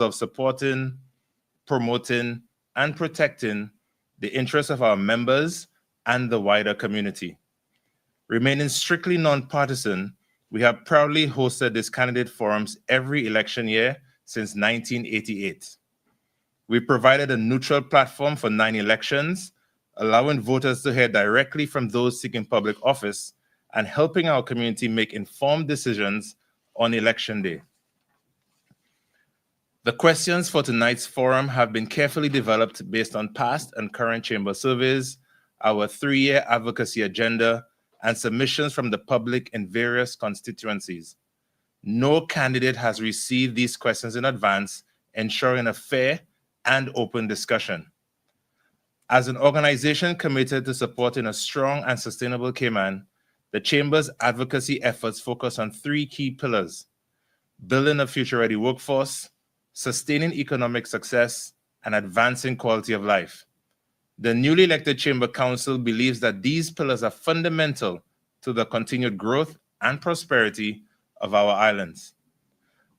of supporting, promoting, and protecting the interests of our members and the wider community. Remaining strictly nonpartisan, we have proudly hosted these candidate forums every election year since 1988. We provided a neutral platform for 9 elections, allowing voters to hear directly from those seeking public office and helping our community make informed decisions on election day. The questions for tonight's forum have been carefully developed based on past and current chamber surveys, our 3-year advocacy agenda, and submissions from the public in various constituencies. No candidate has received these questions in advance, ensuring a fair and open discussion. As an organization committed to supporting a strong and sustainable Cayman, the Chamber's advocacy efforts focus on 3 key pillars: building a future-ready workforce, sustaining economic success, and advancing quality of life. The newly elected Chamber Council believes that these pillars are fundamental to the continued growth and prosperity of our islands.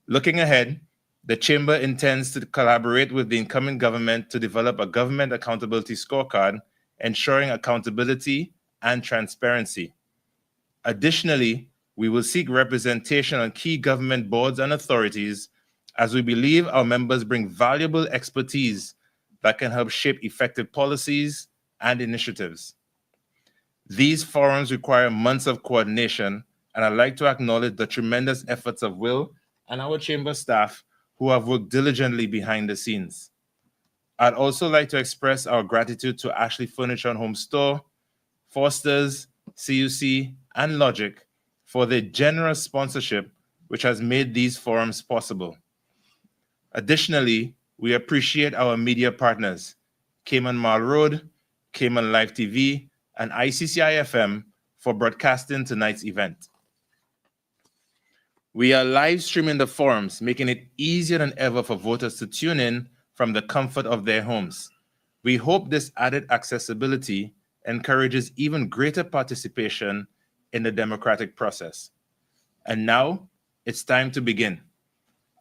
Looking ahead, the Chamber intends to collaborate with the incoming government to develop a government accountability scorecard, ensuring accountability and transparency. Additionally, we will seek representation on key government boards and authorities, as we believe our members bring valuable expertise that can help shape effective policies and initiatives. These forums require months of coordination, and I'd like to acknowledge the tremendous efforts of Will and our Chamber staff who have worked diligently behind the scenes. I'd also like to express our gratitude to Ashley Furniture and Home Store, Foster's, CUC, and Logic for their generous sponsorship, which has made these forums possible. Additionally, we appreciate our media partners, Cayman Mall Road, Cayman Live TV, and ICCI-FM for broadcasting tonight's event. We are live streaming the forums, making it easier than ever for voters to tune in from the comfort of their homes. We hope this added accessibility encourages even greater participation in the democratic process. And now, it's time to begin.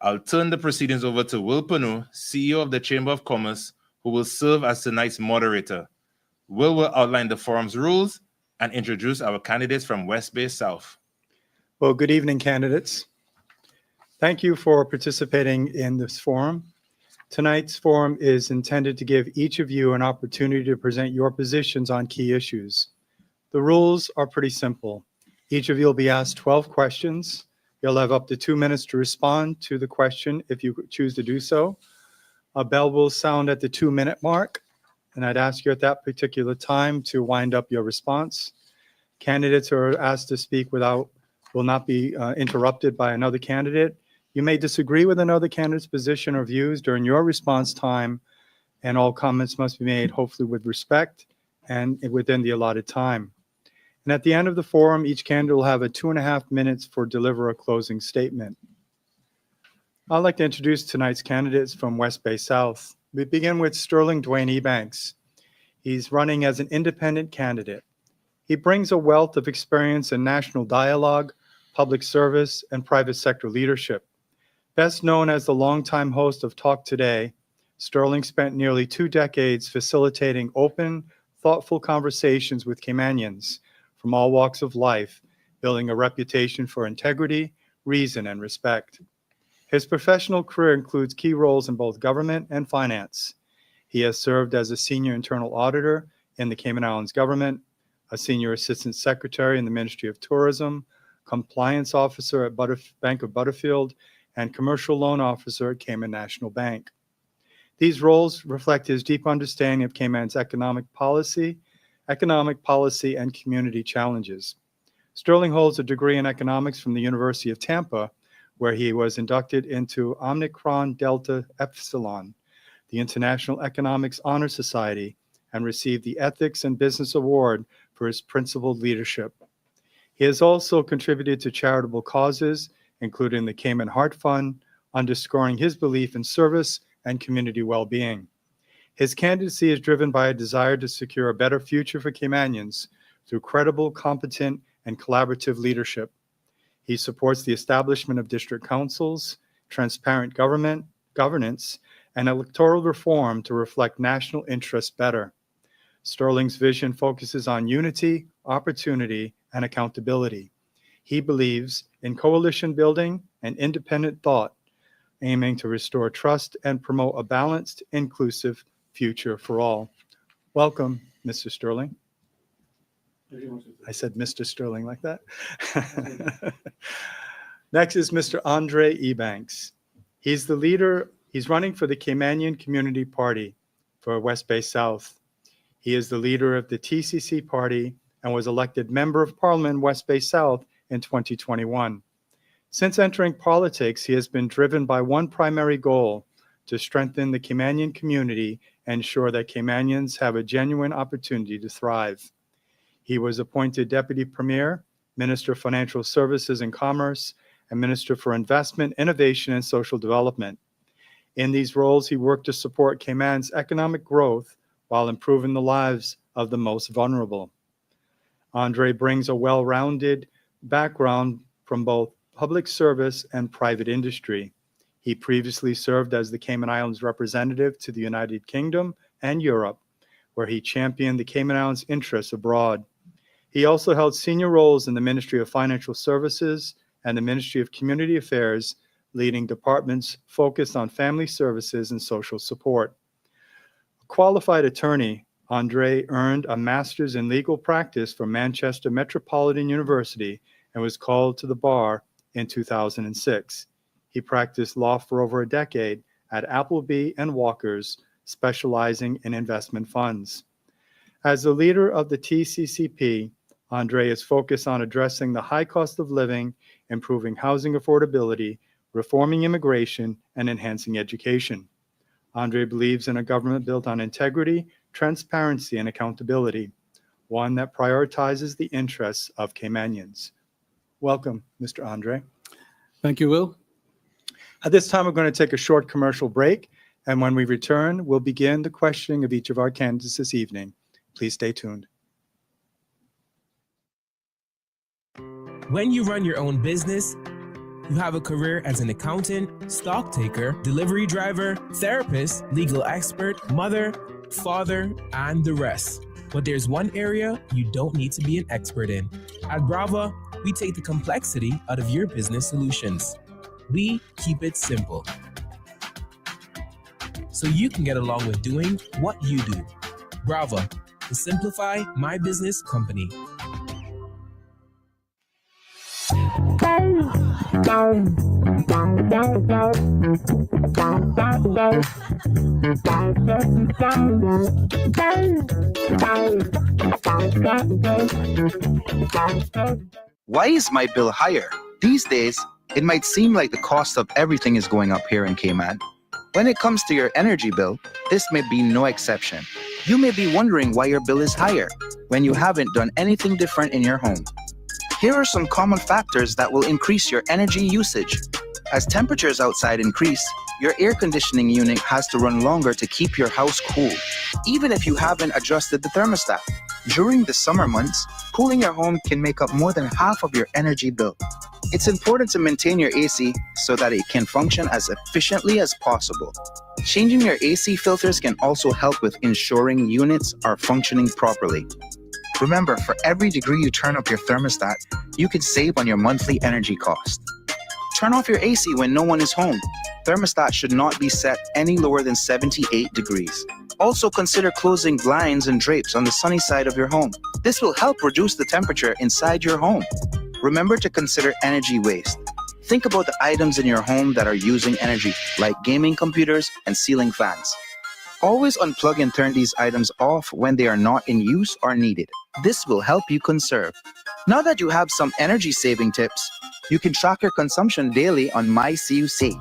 I'll turn the proceedings over to Will Panu, CEO of the Chamber of Commerce, who will serve as tonight's moderator. Will outline the forum's rules and introduce our candidates from West Bay South. Well, good evening, candidates. Thank you for participating in this forum. Tonight's forum is intended to give each of you an opportunity to present your positions on key issues. The rules are pretty simple. Each of you will be asked 12 questions. You'll have up to 2 minutes to respond to the question if you choose to do so. A bell will sound at the 2-minute mark, and I'd ask you at that particular time to wind up your response. Candidates who are asked to speak will not be interrupted by another candidate. You may disagree with another candidate's position or views during your response time, and all comments must be made hopefully with respect and within the allotted time. And at the end of the forum, each candidate will have 2.5 minutes for deliver a closing statement. I'd like to introduce tonight's candidates from West Bay South. We begin with Sterling Dwayne Ebanks. He's running as an independent candidate. He brings a wealth of experience in national dialogue, public service, and private sector leadership. Best known as the longtime host of Talk Today, Sterling spent nearly 2 decades facilitating open, thoughtful conversations with Caymanians from all walks of life, building a reputation for integrity, reason, and respect. His professional career includes key roles in both government and finance. He has served as a senior internal auditor in the Cayman Islands government, a senior assistant secretary in the Ministry of Tourism, compliance officer at Bank of Butterfield, and commercial loan officer at Cayman National Bank. These roles reflect his deep understanding of Cayman's economic policy, and community challenges. Sterling holds a degree in economics from the University of Tampa, where he was inducted into Omicron Delta Epsilon, the International Economics Honor Society, and received the Ethics and Business Award for his principled leadership. He has also contributed to charitable causes, including the Cayman Heart Fund, underscoring his belief in service and community well-being. His candidacy is driven by a desire to secure a better future for Caymanians through credible, competent, and collaborative leadership. He supports the establishment of district councils, transparent government governance, and electoral reform to reflect national interests better. Sterling's vision focuses on unity, opportunity, and accountability. He believes in coalition building and independent thought, aiming to restore trust and promote a balanced, inclusive future for all. Welcome, Mr. Sterling. I said Mr. Sterling like that. Next is Mr. Andre Ebanks. He's running for the Caymanian Community Party for West Bay South. He is the leader of the TCC Party and was elected Member of Parliament West Bay South in 2021. Since entering politics, he has been driven by one primary goal: to strengthen the Caymanian community and ensure that Caymanians have a genuine opportunity to thrive. He was appointed Deputy Premier, Minister of Financial Services and Commerce, and Minister for Investment, Innovation, and Social Development. In these roles, he worked to support Cayman's economic growth while improving the lives of the most vulnerable. Andre brings a well-rounded background from both public service and private industry. He previously served as the Cayman Islands representative to the United Kingdom and Europe, where he championed the Cayman Islands' interests abroad. He also held senior roles in the Ministry of Financial Services and the Ministry of Community Affairs, leading departments focused on family services and social support. A qualified attorney, Andre earned a master's in legal practice from Manchester Metropolitan University and was called to the bar in 2006. He practiced law for over a decade at Appleby and Walkers, specializing in investment funds. As the leader of the TCCP, Andre is focused on addressing the high cost of living, improving housing affordability, reforming immigration, and enhancing education. Andre believes in a government built on integrity, transparency, and accountability, one that prioritizes the interests of Caymanians. Welcome, Mr. Andre. Thank you, Will. At this time, we're going to take a short commercial break, and when we return, we'll begin the questioning of each of our candidates this evening. Please stay tuned. When you run your own business, you have a career as an accountant, stock taker, delivery driver, therapist, legal expert, mother, father, and the rest. But there's one area you don't need to be an expert in. At Brava, we take the complexity out of your business solutions. We keep it simple, so you can get along with doing what you do. Brava, the Simplify My Business company. Why is my bill higher? These days, it might seem like the cost of everything is going up here in Cayman. When it comes to your energy bill, this may be no exception. You may be wondering why your bill is higher when you haven't done anything different in your home. Here are some common factors that will increase your energy usage. As temperatures outside increase, your air conditioning unit has to run longer to keep your house cool, even if you haven't adjusted the thermostat. During the summer months, cooling your home can make up more than half of your energy bill. It's important to maintain your AC so that it can function as efficiently as possible. Changing your AC filters can also help with ensuring units are functioning properly. Remember, for every degree you turn up your thermostat, you can save on your monthly energy cost. Turn off your AC when no one is home. Thermostat should not be set any lower than 78 degrees. Also consider closing blinds and drapes on the sunny side of your home. This will help reduce the temperature inside your home. Remember to consider energy waste. Think about the items in your home that are using energy, like gaming computers and ceiling fans. Always unplug and turn these items off when they are not in use or needed. This will help you conserve. Now that you have some energy saving tips, you can track your consumption daily on MyCUC.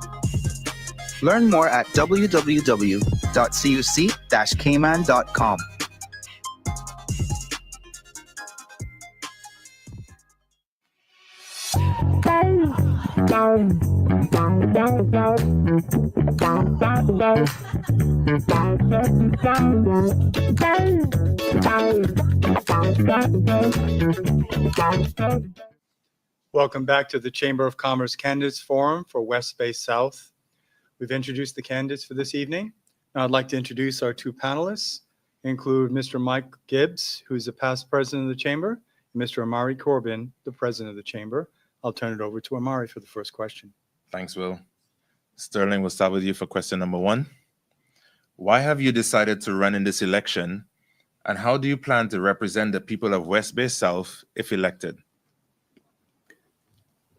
Learn more at www.cuc-cayman.com. Welcome back to the Chamber of Commerce Candidates Forum for West Bay South. We've introduced the candidates for this evening. Now I'd like to introduce our two panelists, include Mr. Mike Gibbs, who is the past president of the chamber, and Mr. Amari Corbin, the president of the chamber. I'll turn it over to Amari for the first question. Thanks, Will. Sterling, we'll start with you for question number 1. Why have you decided to run in this election, and how do you plan to represent the people of West Bay South if elected?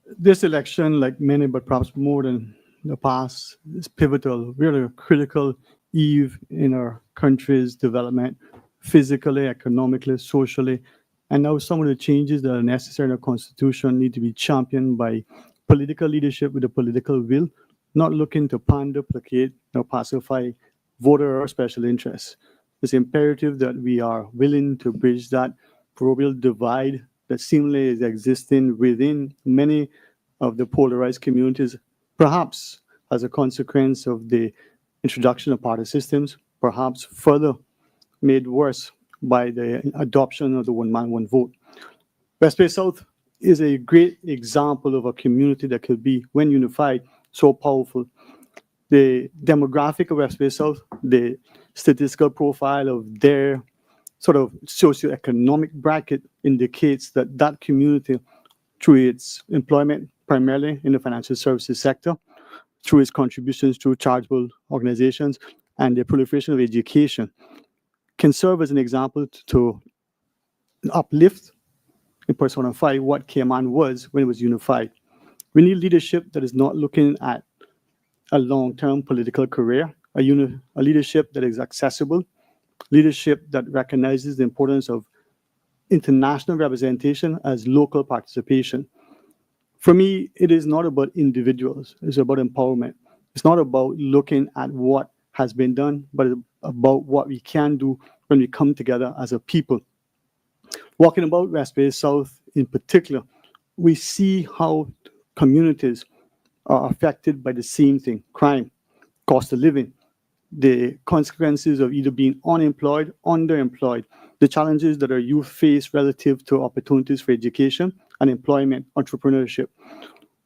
This election, like many, but perhaps more than the past, is pivotal, really a critical eve in our country's development, physically, economically, socially. And now some of the changes that are necessary in our constitution need to be championed by political leadership with a political will, not looking to pander, placate, or pacify voter or special interests. It's imperative that we are willing to bridge that proverbial divide that seemingly is existing within many of the polarized communities, perhaps as a consequence of the introduction of party systems, perhaps further made worse by the adoption of the one man, one vote. West Bay South is a great example of a community that could be, when unified, so powerful. The demographic of West Bay South, the statistical profile of their sort of socioeconomic bracket indicates that that community, through its employment primarily in the financial services sector, through its contributions to charitable organizations, and the proliferation of education, can serve as an example to uplift and personify what Cayman was when it was unified. We need leadership that is not looking at a long-term political career, a leadership that is accessible, leadership that recognizes the importance of international representation as local participation. For me, it is not about individuals, it's about empowerment. It's not about looking at what has been done, but about what we can do when we come together as a people. Walking about West Bay South in particular, we see how communities are affected by the same thing: crime, cost of living, the consequences of either being unemployed, underemployed, the challenges that our youth face relative to opportunities for education and employment, entrepreneurship.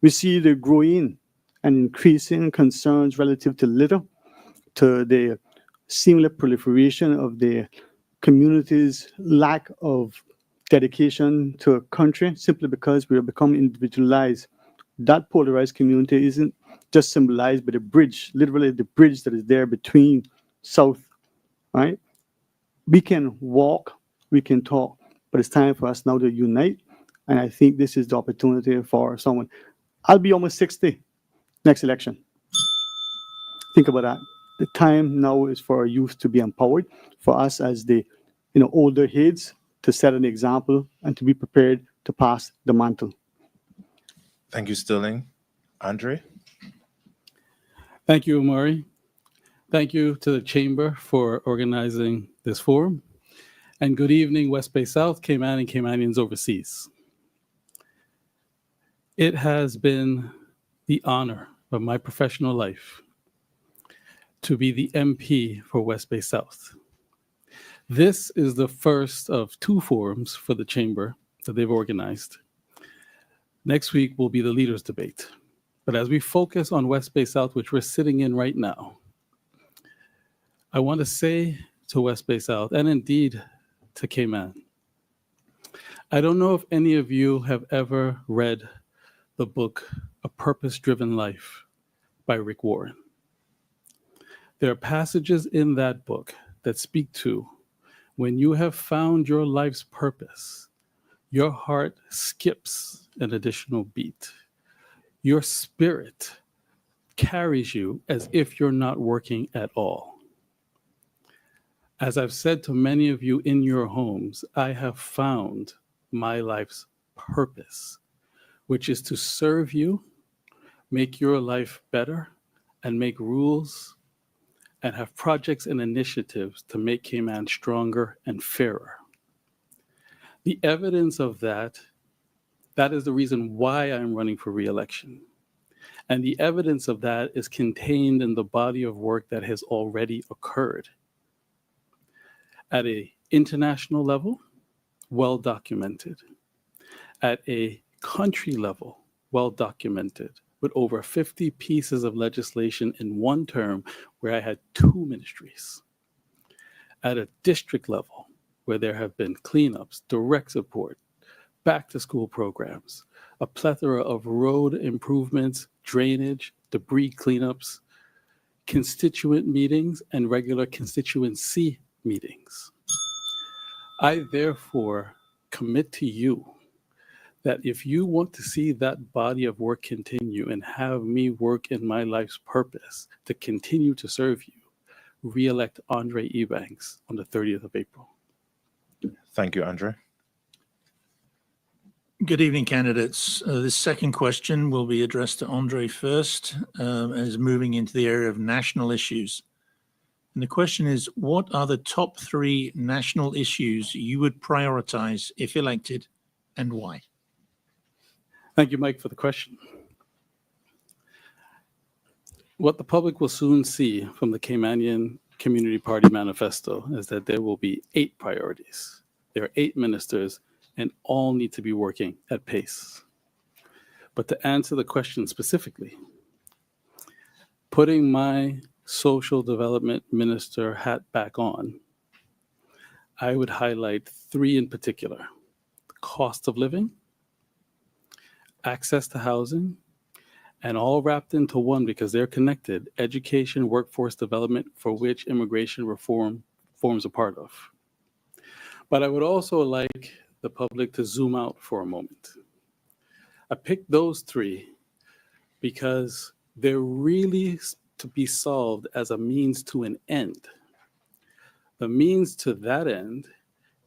We see the growing and increasing concerns relative to litter, to the seamless proliferation of the community's lack of dedication to a country simply because we have become individualized. That polarized community isn't just symbolized by the bridge, literally the bridge that is there between South, right? We can walk, we can talk, but it's time for us now to unite. And I think this is the opportunity for someone. I'll be almost 60 next election. Think about that. The time now is for our youth to be empowered, for us as the older heads to set an example and to be prepared to pass the mantle. Thank you, Sterling. Andre? Thank you, Amari. Thank you to the Chamber for organizing this forum. And good evening, West Bay South, Cayman, and Caymanians overseas. It has been the honor of my professional life to be the MP for West Bay South. This is the first of 2 forums for the Chamber that they've organized. Next week will be the leaders' debate. But as we focus on West Bay South, which we're sitting in right now, I want to say to West Bay South, and indeed to Cayman, I don't know if any of you have ever read the book, A Purpose-Driven Life by Rick Warren. There are passages in that book that speak to when you have found your life's purpose, your heart skips an additional beat. Your spirit carries you as if you're not working at all. As I've said to many of you in your homes, I have found my life's purpose, which is to serve you, make your life better, and make rules and have projects and initiatives to make Cayman stronger and fairer. The evidence of that is the reason why I'm running for re-election. And the evidence of that is contained in the body of work that has already occurred. At an international level, well documented. At a country level, well documented, with over 50 pieces of legislation in one term where I had 2 ministries. At a district level, where there have been cleanups, direct support, back to school programs, a plethora of road improvements, drainage, debris cleanups, constituent meetings, and regular constituency meetings. I therefore commit to you that if you want to see that body of work continue and have me work in my life's purpose to continue to serve you, re-elect Andre Ebanks on the 30th of April. Thank you, Andre. Good evening, candidates. This second question will be addressed to Andre first, as moving into the area of national issues. And the question is, what are the top 3 national issues you would prioritize if elected, and why? Thank you, Mike, for the question. What the public will soon see from the Caymanian Community Party Manifesto is that there will be 8 priorities. There are 8 ministers, and all need to be working at pace. But to answer the question specifically, putting my social development minister hat back on, I would highlight 3 in particular: the cost of living, access to housing, and all wrapped into one because they're connected: education, workforce development, for which immigration reform forms a part of. But I would also like the public to zoom out for a moment. I picked those 3 because they're really to be solved as a means to an end. The means to that end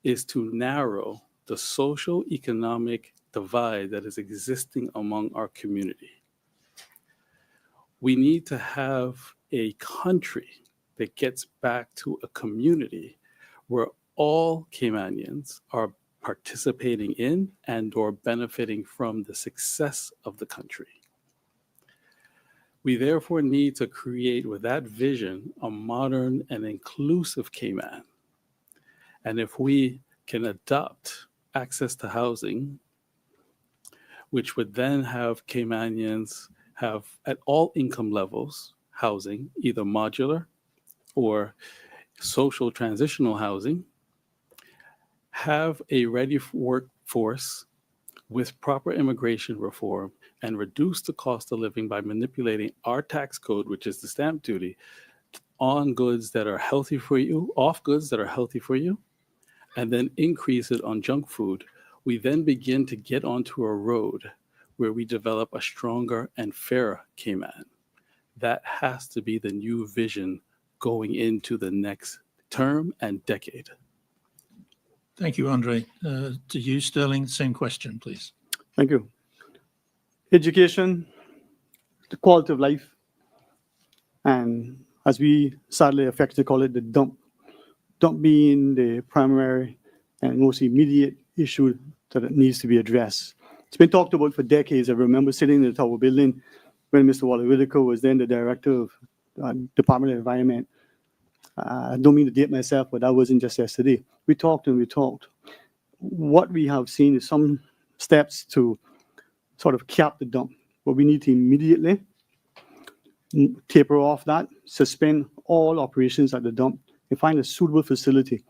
is to narrow the social economic divide that is existing among our community. We need to have a country that gets back to a community where all Caymanians are participating in and or benefiting from the success of the country. We therefore need to create, with that vision, a modern and inclusive Cayman. And if we can adopt access to housing, which would then have Caymanians have at all income levels housing, either modular or social transitional housing, have a ready workforce with proper immigration reform, and reduce the cost of living by manipulating our tax code, which is the stamp duty, on goods that are healthy for you, off goods that are healthy for you, and then increase it on junk food, we then begin to get onto a road where we develop a stronger and fairer Cayman. That has to be the new vision going into the next term and decade. Thank you, Andre. To you, Sterling, same question, please. Thank you. Education, the quality of life, and as we sadly affectionately call it, the dump being the primary and most immediate issue that needs to be addressed. It's been talked about for decades. I remember sitting in the Tower building when Mr. Wally Whitaker was then the director of Department of Environment. I don't mean to date myself, but that wasn't just yesterday. We talked and we talked. What we have seen is some steps to sort of cap the dump, but we need to immediately taper off that, suspend all operations at the dump, and find a suitable facility.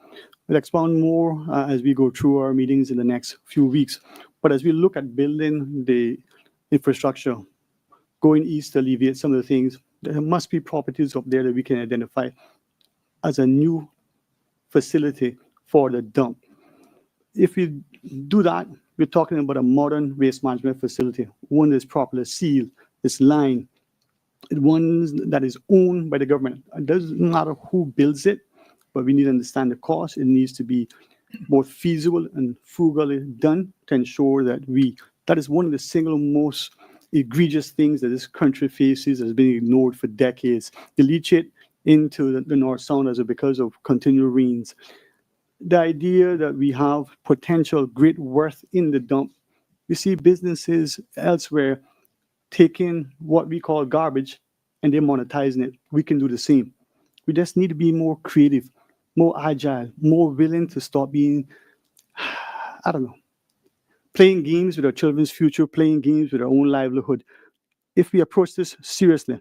We'll expound more as we go through our meetings in the next few weeks. But as we look at building the infrastructure, going east to alleviate some of the things, there must be properties up there that we can identify as a new facility for the dump. If we do that, we're talking about a modern waste management facility, one that's properly sealed, it's lined, one that is owned by the government. It doesn't matter who builds it, but we need to understand the cost. It needs to be both feasible and frugally done to ensure that is one of the single most egregious things that this country faces, has been ignored for decades. The leachate into the North Sound as because of continual rains. The idea that we have potential great worth in the dump. We see businesses elsewhere taking what we call garbage and they're monetizing it. We can do the same. We just need to be more creative, more agile, more willing to stop being, playing games with our children's future, playing games with our own livelihood. if we approach this seriously,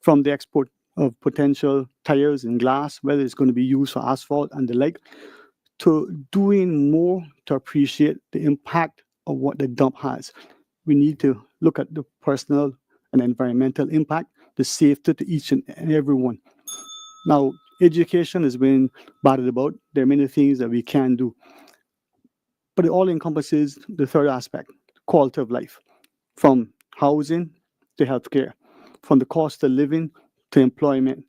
from the export of potential tires and glass, whether it's going to be used for asphalt and the like, to doing more to appreciate the impact of what the dump has. We need to look at the personal and environmental impact, the safety to each and every one. Now, education has been batted about. There are many things that we can do, but it all encompasses the third aspect, quality of life, from housing to healthcare, from the cost of living to employment,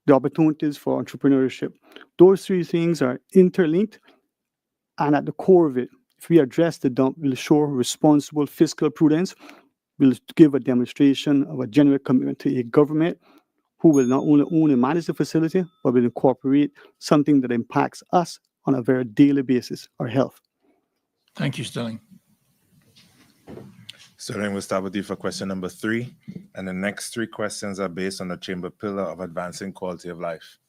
the opportunities for entrepreneurship. Those three things are interlinked, and at the core of it, if we address the dump, we'll show responsible fiscal prudence, we'll give a demonstration of a genuine commitment to a government who will not only own and manage the facility, but will incorporate something that impacts us on a very daily basis, our health. Thank you, Sterling. Sterling, we'll start with you for question number 3. And the next 3 questions are based on the Chamber pillar of advancing quality of life.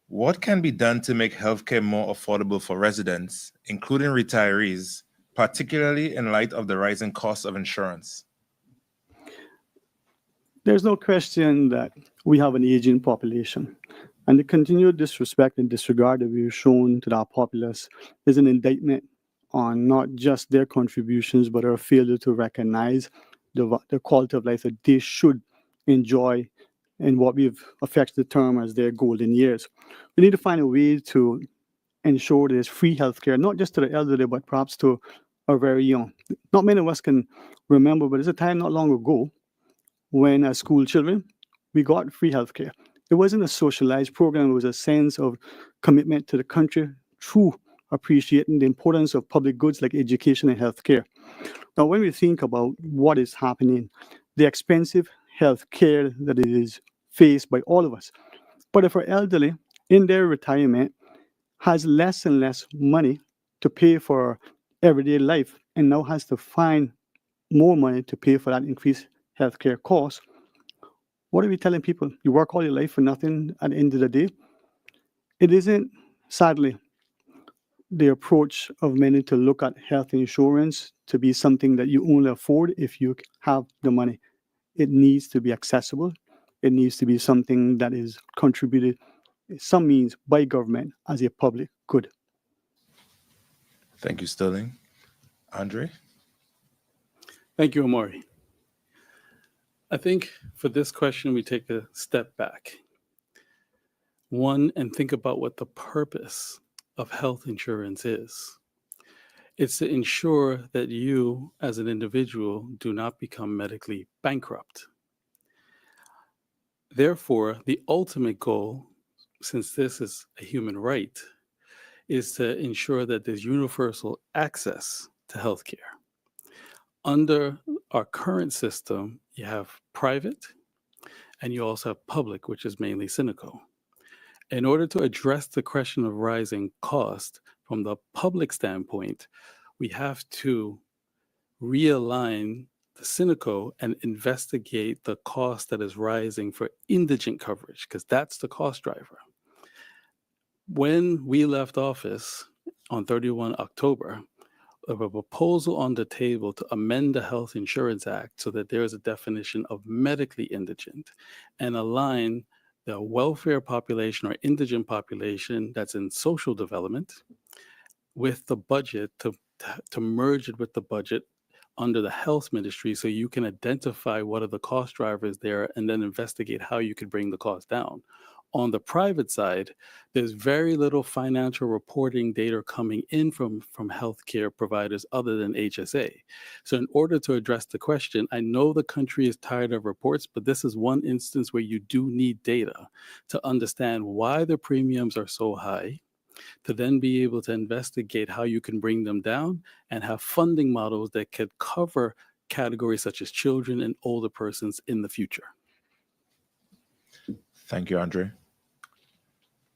What can be done to make healthcare more affordable for residents, including retirees, particularly in light of the rising cost of insurance? There's no question that we have an aging population, and the continued disrespect and disregard that we've shown to our populace is an indictment on not just their contributions, but our failure to recognize the quality of life that they should enjoy in what we've affected the term as their golden years. We need to find a way to ensure there's free healthcare, not just to the elderly, but perhaps to our very young. Not many of us can remember, but there's a time not long ago when as school children, we got free healthcare. It wasn't a socialized program, it was a sense of commitment to the country through appreciating the importance of public goods like education and healthcare. Now, when we think about what is happening, the expensive healthcare that is faced by all of us, but if our elderly in their retirement has less and less money to pay for everyday life and now has to find more money to pay for that increased healthcare cost, what are we telling people? You work all your life for nothing at the end of the day? It isn't, sadly, the approach of many to look at health insurance to be something that you only afford if you have the money. It needs to be accessible. It needs to be something that is contributed in some means by government as a public good. Thank you, Sterling. Andre? Thank you, Amari. I think for this question, we take a step back. One, and think about what the purpose of health insurance is. It's to ensure that you, as an individual, do not become medically bankrupt. Therefore, the ultimate goal, since this is a human right, is to ensure that there's universal access to healthcare. Under our current system, you have private and you also have public, which is mainly Cineco. In order to address the question of rising cost from the public standpoint, we have to realign the Cineco and investigate the cost that is rising for indigent coverage, because that's the cost driver. When we left office on 31 October, of a proposal on the table to amend the Health Insurance Act so that there is a definition of medically indigent and align the welfare population or indigent population that's in social development with the budget to merge it with the budget under the health ministry so you can identify what are the cost drivers there and then investigate how you could bring the cost down. On the private side, there's very little financial reporting data coming in from healthcare providers other than HSA. So in order to address the question, I know the country is tired of reports, but this is one instance where you do need data to understand why the premiums are so high, to then be able to investigate how you can bring them down and have funding models that could cover categories such as children and older persons in the future. Thank you, Andre.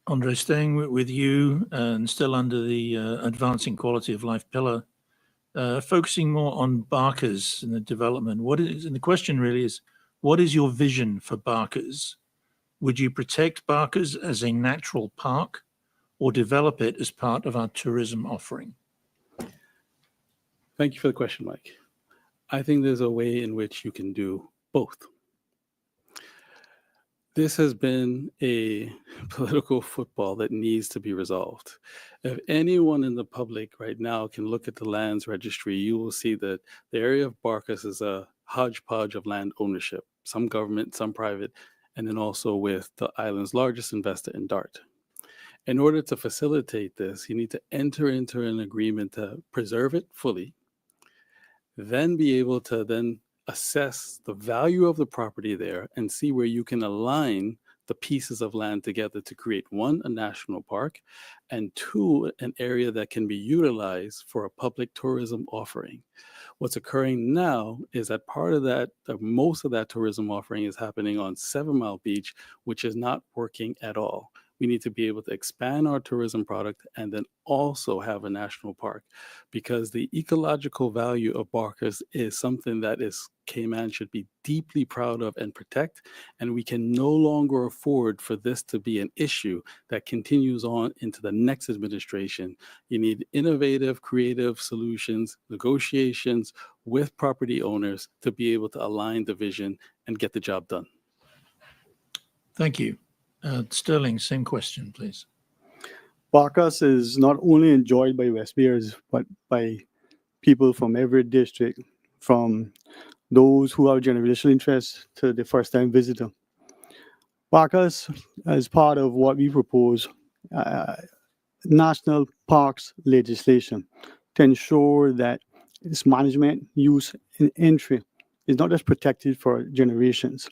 Andre, staying with you and still under the advancing quality of life pillar, focusing more on Barkers and the development. And the question really is, what is your vision for Barkers? Would you protect Barkers as a natural park or develop it as part of our tourism offering? Thank you for the question, Mike. I think there's a way in which you can do both. This has been a political football that needs to be resolved. If anyone in the public right now can look at the lands registry, you will see that the area of Barkas is a hodgepodge of land ownership, some government, some private, and then also with the island's largest investor in DART. In order to facilitate this, you need to enter into an agreement to preserve it fully, then be able to then assess the value of the property there and see where you can align the pieces of land together to create, one, a national park, and two, an area that can be utilized for a public tourism offering. What's occurring now is that part of that, most of that tourism offering is happening on 7 Mile Beach, which is not working at all. We need to be able to expand our tourism product and then also have a national park, because the ecological value of Barkas is something that Cayman should be deeply proud of and protect, and we can no longer afford for this to be an issue that continues on into the next administration. You need innovative, creative solutions, negotiations with property owners to be able to align the vision and get the job done. Thank you. Sterling, same question, please. Barkas is not only enjoyed by West Bayers, but by people from every district, from those who have generational interest to the first-time visitor. Barkas, as part of what we propose, national parks legislation to ensure that its management, use, and entry is not just protected for generations.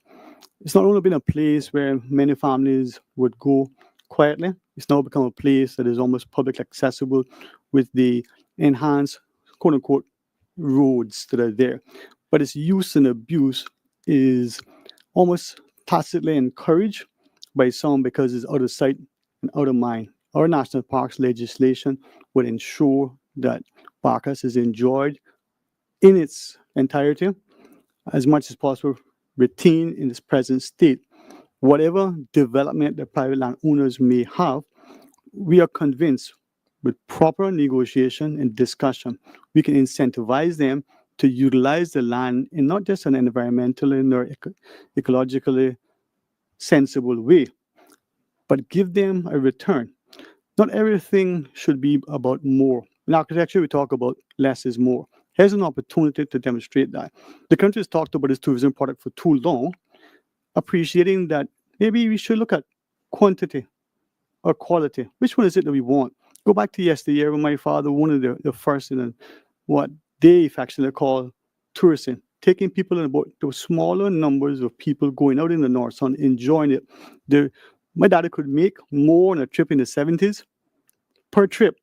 It's not only been a place where many families would go quietly, it's now become a place that is almost public accessible with the enhanced, quote unquote, roads that are there. But its use and abuse is almost tacitly encouraged by some because it's out of sight and out of mind. Our national parks legislation would ensure that Barkas is enjoyed in its entirety as much as possible, retained in its present state. Whatever development the private landowners may have, we are convinced with proper negotiation and discussion, we can incentivize them to utilize the land in not just an environmentally nor ecologically sensible way, but give them a return. Not everything should be about more. In architecture, we talk about less is more. Here's an opportunity to demonstrate that. The country has talked about its tourism product for too long, appreciating that maybe we should look at quantity or quality. Which one is it that we want? Go back to yesteryear when my father wanted the first in what they affectionately call tourism, taking people in about those smaller numbers of people going out in the North Sun, enjoying it. My dad could make more on a trip in the 70s per trip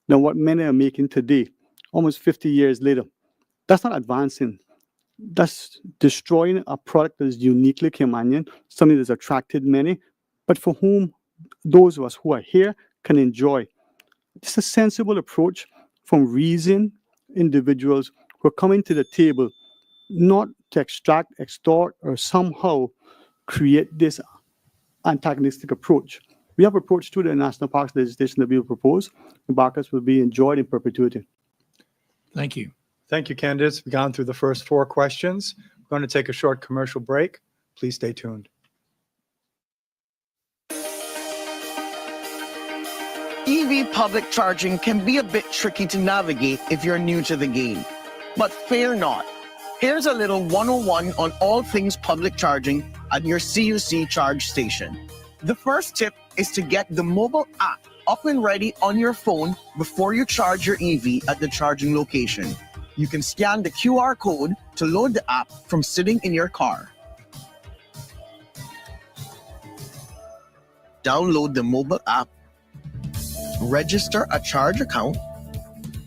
than what many are making today, almost 50 years later. That's not advancing. That's destroying a product that is uniquely Caymanian, something that's attracted many, but for whom those of us who are here can enjoy. It's a sensible approach from reasoned individuals who are coming to the table not to extract, extort, or somehow create this antagonistic approach. We have approach to the national parks legislation that we will propose, and Barkas will be enjoyed in perpetuity. Thank you. Thank you, candidates. We've gone through the first 4 questions. We're going to take a short commercial break. Please stay tuned. EV public charging can be a bit tricky to navigate if you're new to the game. But fear not. Here's a little 101 on all things public charging at your CUC charge station. The first tip is to get the mobile app up and ready on your phone before you charge your EV at the charging location. You can scan the QR code to load the app from sitting in your car. Download the mobile app, register a charge account,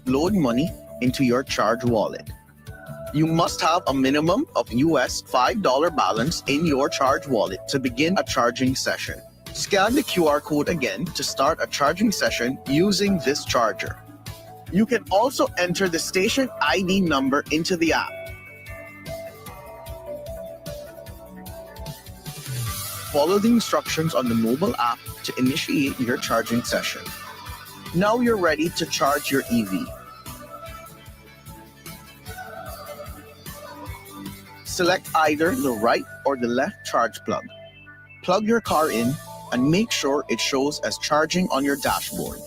load money into your charge wallet. You must have a minimum of US $5 balance in your charge wallet to begin a charging session. Scan the QR code again to start a charging session using this charger. You can also enter the station ID number into the app. Follow the instructions on the mobile app to initiate your charging session. Now you're ready to charge your EV. Select either the right or the left charge plug. Plug your car in and make sure it shows as charging on your dashboard.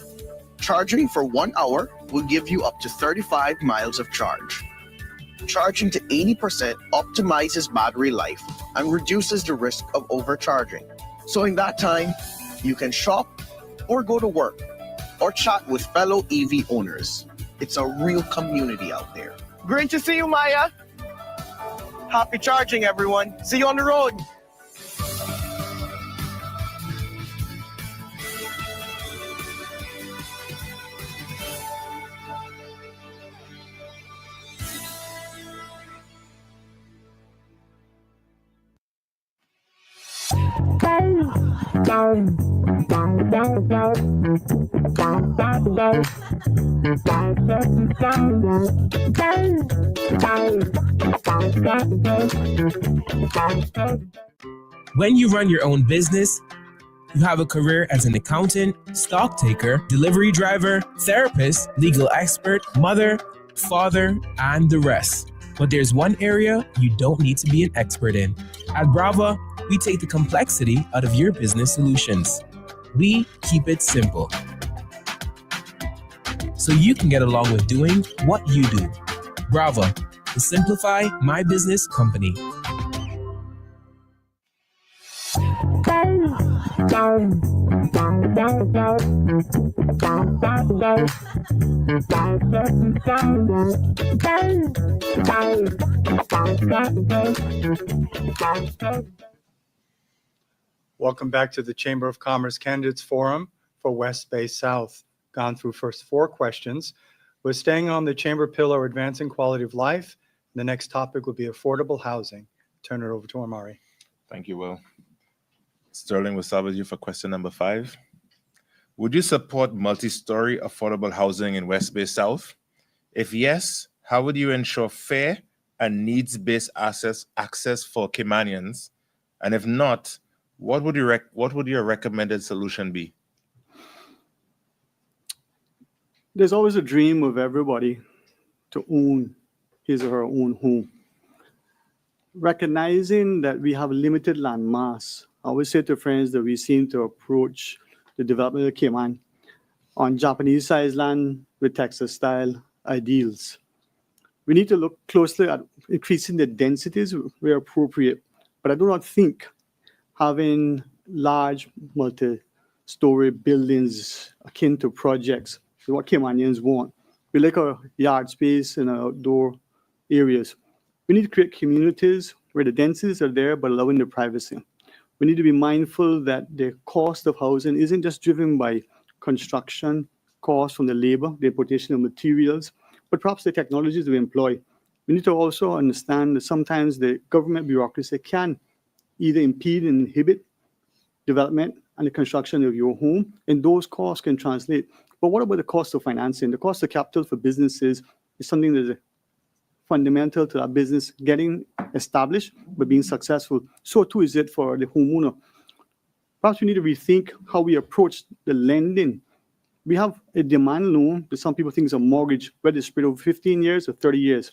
Charging for 1 hour will give you up to 35 miles of charge. Charging to 80% optimizes battery life and reduces the risk of overcharging. So in that time, you can shop or go to work or chat with fellow EV owners. It's a real community out there. Great to see you, Maya. Happy charging, everyone. See you on the road. When you run your own business, you have a career as an accountant, stock taker, delivery driver, therapist, legal expert, mother, father, and the rest. But there's one area you don't need to be an expert in. At Brava, we take the complexity out of your business solutions. We keep it simple, so you can get along with doing what you do. Brava, the Simplify My Business company. Welcome back to the Chamber of Commerce Candidates Forum for West Bay South. Gone through first 4 questions. We're staying on the Chamber pillar, advancing quality of life. The next topic will be affordable housing. Turn it over to Amari. Thank you, Will. Sterling, we'll start with you for question number 5. Would you support multi-story affordable housing in West Bay South? If yes, how would you ensure fair and needs-based access for Caymanians? And if not, what would your recommended solution be? There's always a dream of everybody to own his or her own home. Recognizing that we have limited land mass, I always say to friends that we seem to approach the development of Cayman on Japanese-sized land with Texas-style ideals. We need to look closely at increasing the densities where appropriate, but I do not think having large multi-story buildings akin to projects is what Caymanians want. We like our yard space and our outdoor areas. We need to create communities where the densities are there, but allowing the privacy. We need to be mindful that the cost of housing isn't just driven by construction costs from the labor, the importation of materials, but perhaps the technologies we employ. We need to also understand that sometimes the government bureaucracy can either impede and inhibit development and the construction of your home, and those costs can translate. But what about the cost of financing? The cost of capital for businesses is something that is fundamental to our business getting established, but being successful. So too is it for the homeowner. Perhaps we need to rethink how we approach the lending. We have a demand loan that some people think is a mortgage, whether it's spread over 15 years or 30 years.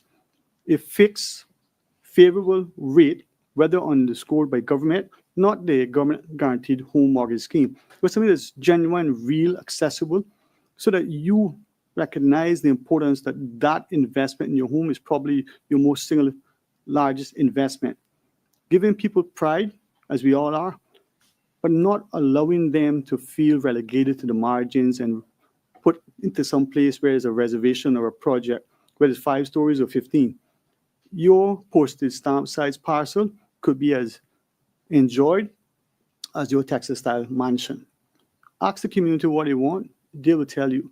A fixed, favorable rate, whether underscored by government, not the government guaranteed home mortgage scheme, but something that's genuine, real, accessible, so that you recognize the importance that that investment in your home is probably your most single largest investment. Giving people pride, as we all are, but not allowing them to feel relegated to the margins and put into some place where there's a reservation or a project, whether it's 5 stories or 15. Your postage stamp size parcel could be as enjoyed as your Texas-style mansion. Ask the community what they want, they will tell you.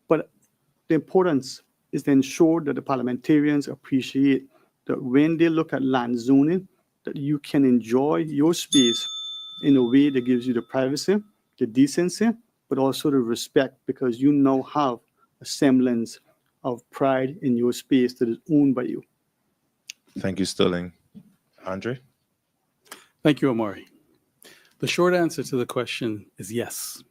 But the importance is to ensure that the parliamentarians appreciate that when they look at land zoning, that you can enjoy your space in a way that gives you the privacy, the decency, but also the respect, because you now have a semblance of pride in your space that is owned by you. Thank you, Sterling. Andre? Thank you, Amari. The short answer to the question is yes.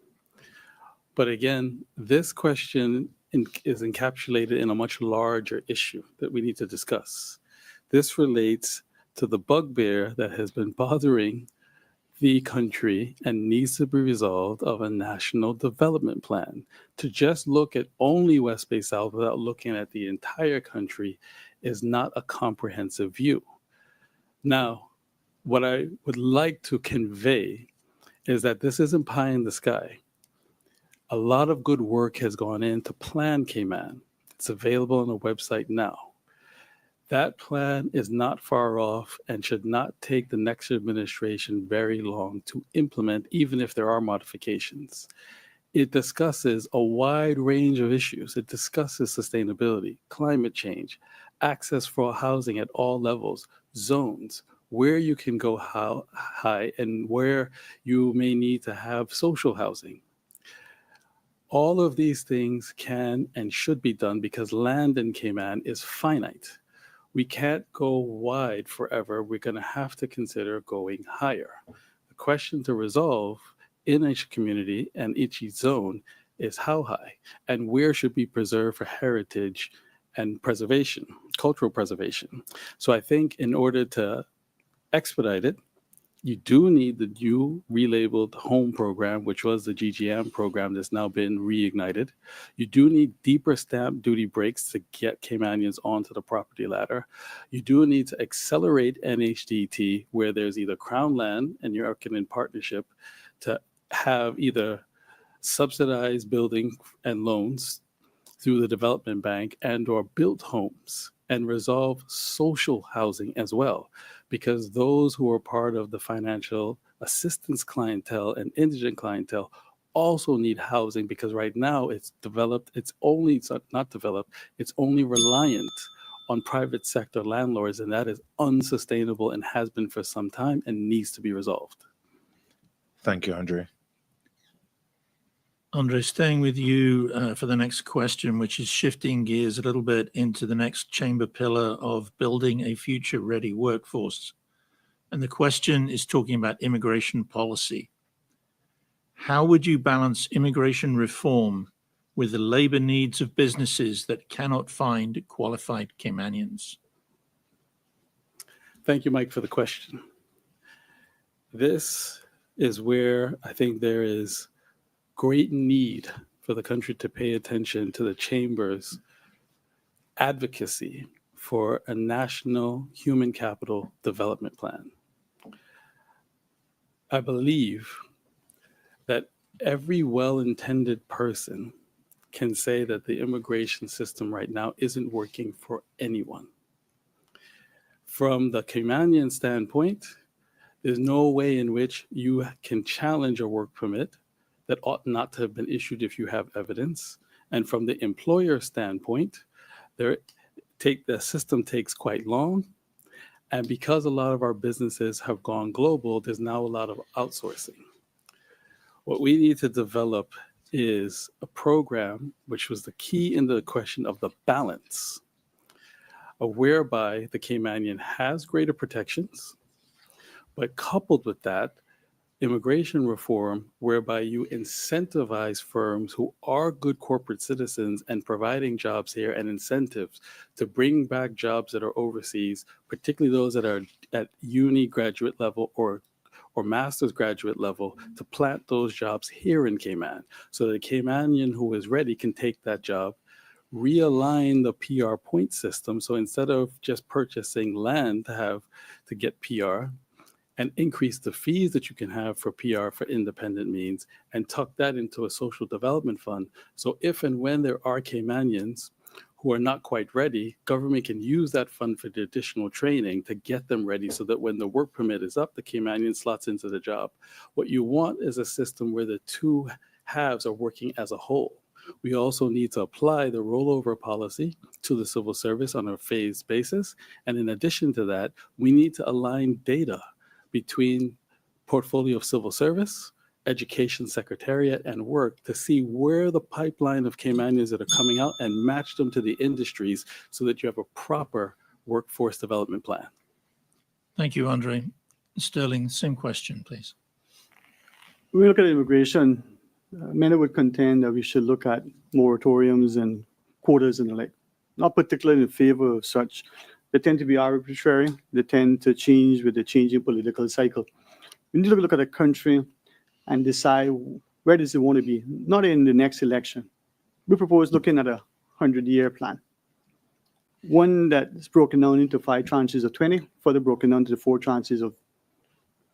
But again, this question is encapsulated in a much larger issue that we need to discuss. This relates to the bugbear that has been bothering the country and needs to be resolved of a national development plan. To just look at only West Bay South without looking at the entire country is not a comprehensive view. Now, what I would like to convey is that this isn't pie in the sky. A lot of good work has gone into Plan Cayman. It's available on the website now. That plan is not far off and should not take the next administration very long to implement, even if there are modifications. It discusses a wide range of issues. It discusses sustainability, climate change, access for housing at all levels, zones, where you can go high and where you may need to have social housing. All of these things can and should be done because land in Cayman is finite. We can't go wide forever. We're going to have to consider going higher. The question to resolve in each community and each zone is how high and where should be preserved for heritage and preservation, cultural preservation. So I think in order to expedite it, you do need the new relabeled home program, which was the GGM program that's now been reignited. You do need deeper stamp duty breaks to get Caymanians onto the property ladder. You do need to accelerate NHDT where there's either Crown land and you're working in partnership to have either subsidized building and loans through the development bank and or built homes and resolve social housing as well, because those who are part of the financial assistance clientele and indigent clientele also need housing, because right now it's only reliant on private sector landlords, and that is unsustainable and has been for some time and needs to be resolved. Thank you, Andre. Andre, staying with you for the next question, which is shifting gears a little bit into the next chamber pillar of building a future-ready workforce. And the question is talking about immigration policy. How would you balance immigration reform with the labor needs of businesses that cannot find qualified Caymanians? Thank you, Mike, for the question. This is where I think there is great need for the country to pay attention to the Chamber's advocacy for a national human capital development plan. I believe that every well-intended person can say that the immigration system right now isn't working for anyone. From the Caymanian standpoint, there's no way in which you can challenge a work permit that ought not to have been issued if you have evidence. And from the employer standpoint, the system takes quite long. And because a lot of our businesses have gone global, there's now a lot of outsourcing. What we need to develop is a program, which was the key in the question of the balance, whereby the Caymanian has greater protections, but coupled with that, immigration reform, whereby you incentivize firms who are good corporate citizens and providing jobs here and incentives to bring back jobs that are overseas, particularly those that are at uni graduate level or master's graduate level, to plant those jobs here in Cayman. So the Caymanian who is ready can take that job, realign the PR point system. So instead of just purchasing land to get PR, and increase the fees that you can have for PR for independent means and tuck that into a social development fund. So if and when there are Caymanians who are not quite ready, government can use that fund for the additional training to get them ready so that when the work permit is up, the Caymanian slots into the job. What you want is a system where the two halves are working as a whole. We also need to apply the rollover policy to the civil service on a phased basis. And in addition to that, we need to align data between portfolio of civil service, education secretariat, and work to see where the pipeline of Caymanians that are coming out and match them to the industries so that you have a proper workforce development plan. Thank you, Andre. Sterling, same question, please. When we look at immigration, many would contend that we should look at moratoriums and quotas and the like. Not particularly in favor of such, They tend to be arbitrary. They tend to change with the changing political cycle. We need to look at a country and decide where does it want to be, not in the next election. We propose looking at a 100-year plan. One that's broken down into 5 tranches of 20, further broken down to the 4 tranches of,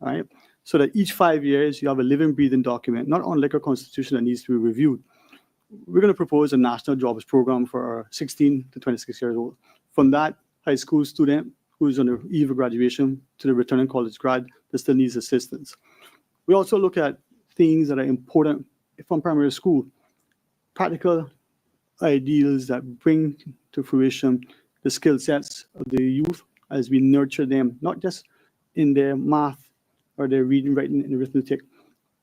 all right? So that each 5 years you have a living, breathing document, not unlike a constitution that needs to be reviewed. We're going to propose a national jobs program for 16 to 26 years old. From that high school student who's on the eve of graduation to the returning college grad that still needs assistance. We also look at things that are important from primary school, practical ideals that bring to fruition the skill sets of the youth as we nurture them, not just in their math or their reading, writing, and arithmetic,